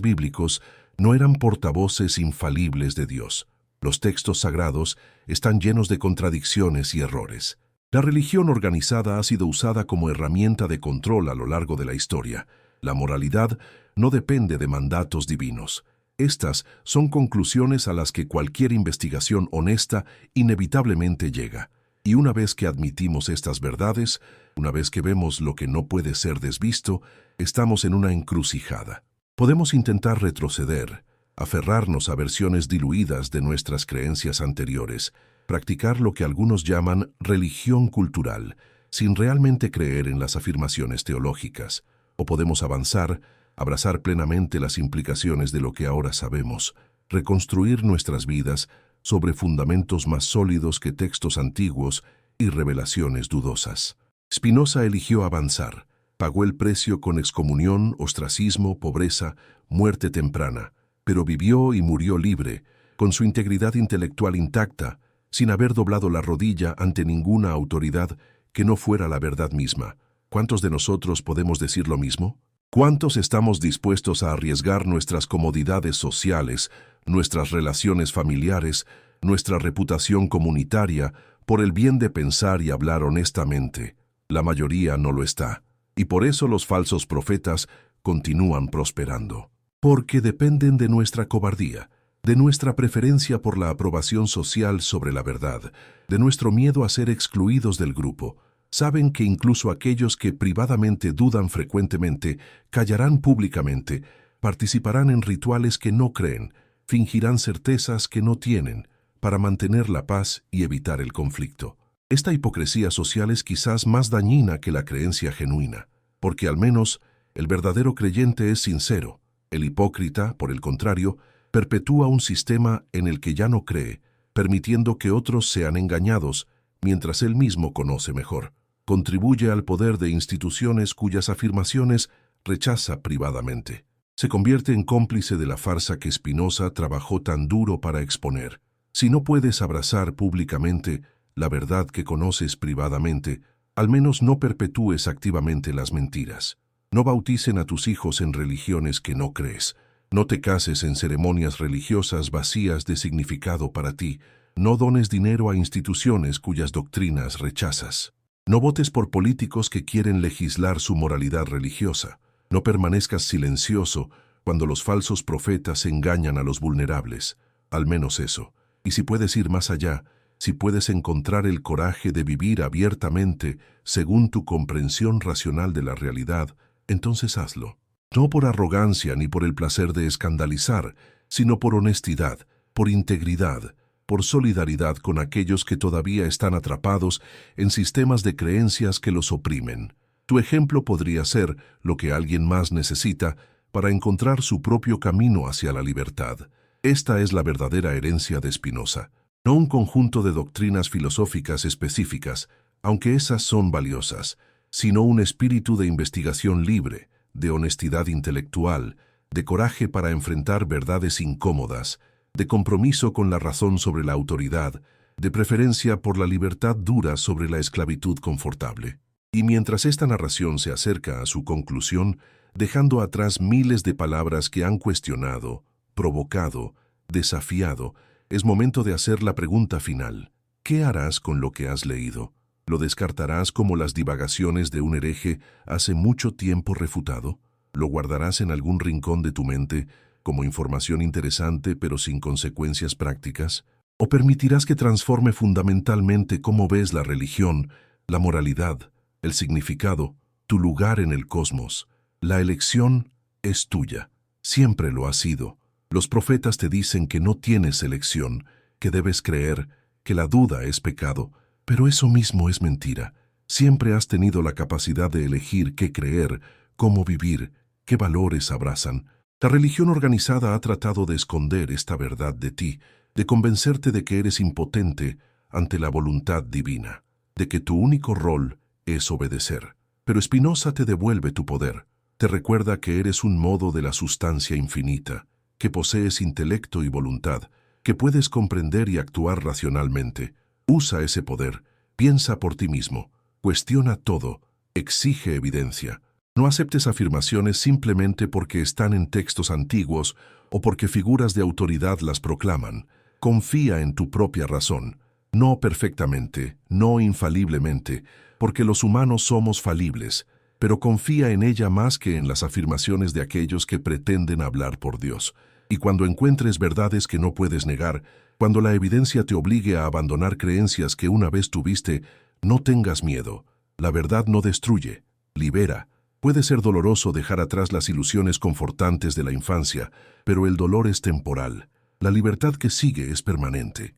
bíblicos no eran portavoces infalibles de Dios. Los textos sagrados están llenos de contradicciones y errores. La religión organizada ha sido usada como herramienta de control a lo largo de la historia. La moralidad no depende de mandatos divinos. Estas son conclusiones a las que cualquier investigación honesta inevitablemente llega. Y una vez que admitimos estas verdades, una vez que vemos lo que no puede ser desvisto, estamos en una encrucijada. Podemos intentar retroceder, aferrarnos a versiones diluidas de nuestras creencias anteriores, practicar lo que algunos llaman religión cultural, sin realmente creer en las afirmaciones teológicas. O podemos avanzar, abrazar plenamente las implicaciones de lo que ahora sabemos, reconstruir nuestras vidas sobre fundamentos más sólidos que textos antiguos y revelaciones dudosas. Spinoza eligió avanzar. Pagó el precio con excomunión, ostracismo, pobreza, muerte temprana, pero vivió y murió libre, con su integridad intelectual intacta, sin haber doblado la rodilla ante ninguna autoridad que no fuera la verdad misma. ¿Cuántos de nosotros podemos decir lo mismo? ¿Cuántos estamos dispuestos a arriesgar nuestras comodidades sociales, nuestras relaciones familiares, nuestra reputación comunitaria, por el bien de pensar y hablar honestamente? La mayoría no lo está. Y por eso los falsos profetas continúan prosperando. Porque dependen de nuestra cobardía, de nuestra preferencia por la aprobación social sobre la verdad, de nuestro miedo a ser excluidos del grupo. Saben que incluso aquellos que privadamente dudan frecuentemente, callarán públicamente, participarán en rituales que no creen, fingirán certezas que no tienen, para mantener la paz y evitar el conflicto. Esta hipocresía social es quizás más dañina que la creencia genuina, porque al menos el verdadero creyente es sincero. El hipócrita, por el contrario, perpetúa un sistema en el que ya no cree, permitiendo que otros sean engañados, mientras él mismo conoce mejor. Contribuye al poder de instituciones cuyas afirmaciones rechaza privadamente. Se convierte en cómplice de la farsa que Spinoza trabajó tan duro para exponer. Si no puedes abrazar públicamente la verdad que conoces privadamente, al menos no perpetúes activamente las mentiras. No bauticen a tus hijos en religiones que no crees. No te cases en ceremonias religiosas vacías de significado para ti. No dones dinero a instituciones cuyas doctrinas rechazas. No votes por políticos que quieren legislar su moralidad religiosa. No permanezcas silencioso cuando los falsos profetas engañan a los vulnerables. Al menos eso. Y si puedes ir más allá, si puedes encontrar el coraje de vivir abiertamente según tu comprensión racional de la realidad, entonces hazlo. No por arrogancia ni por el placer de escandalizar, sino por honestidad, por integridad, por solidaridad con aquellos que todavía están atrapados en sistemas de creencias que los oprimen. Tu ejemplo podría ser lo que alguien más necesita para encontrar su propio camino hacia la libertad. Esta es la verdadera herencia de Spinoza. No un conjunto de doctrinas filosóficas específicas, aunque esas son valiosas, sino un espíritu de investigación libre, de honestidad intelectual, de coraje para enfrentar verdades incómodas, de compromiso con la razón sobre la autoridad, de preferencia por la libertad dura sobre la esclavitud confortable. Y mientras esta narración se acerca a su conclusión, dejando atrás miles de palabras que han cuestionado, provocado, desafiado, es momento de hacer la pregunta final. ¿Qué harás con lo que has leído? ¿Lo descartarás como las divagaciones de un hereje hace mucho tiempo refutado? ¿Lo guardarás en algún rincón de tu mente como información interesante pero sin consecuencias prácticas? ¿O permitirás que transforme fundamentalmente cómo ves la religión, la moralidad, el significado, tu lugar en el cosmos? La elección es tuya. Siempre lo ha sido. Los profetas te dicen que no tienes elección, que debes creer, que la duda es pecado, pero eso mismo es mentira. Siempre has tenido la capacidad de elegir qué creer, cómo vivir, qué valores abrazan. La religión organizada ha tratado de esconder esta verdad de ti, de convencerte de que eres impotente ante la voluntad divina, de que tu único rol es obedecer. Pero Spinoza te devuelve tu poder, te recuerda que eres un modo de la sustancia infinita, que posees intelecto y voluntad, que puedes comprender y actuar racionalmente. Usa ese poder, piensa por ti mismo, cuestiona todo, exige evidencia. No aceptes afirmaciones simplemente porque están en textos antiguos o porque figuras de autoridad las proclaman. Confía en tu propia razón, no perfectamente, no infaliblemente, porque los humanos somos falibles, pero confía en ella más que en las afirmaciones de aquellos que pretenden hablar por Dios. Y cuando encuentres verdades que no puedes negar, cuando la evidencia te obligue a abandonar creencias que una vez tuviste, no tengas miedo. La verdad no destruye, libera. Puede ser doloroso dejar atrás las ilusiones confortantes de la infancia, pero el dolor es temporal. La libertad que sigue es permanente.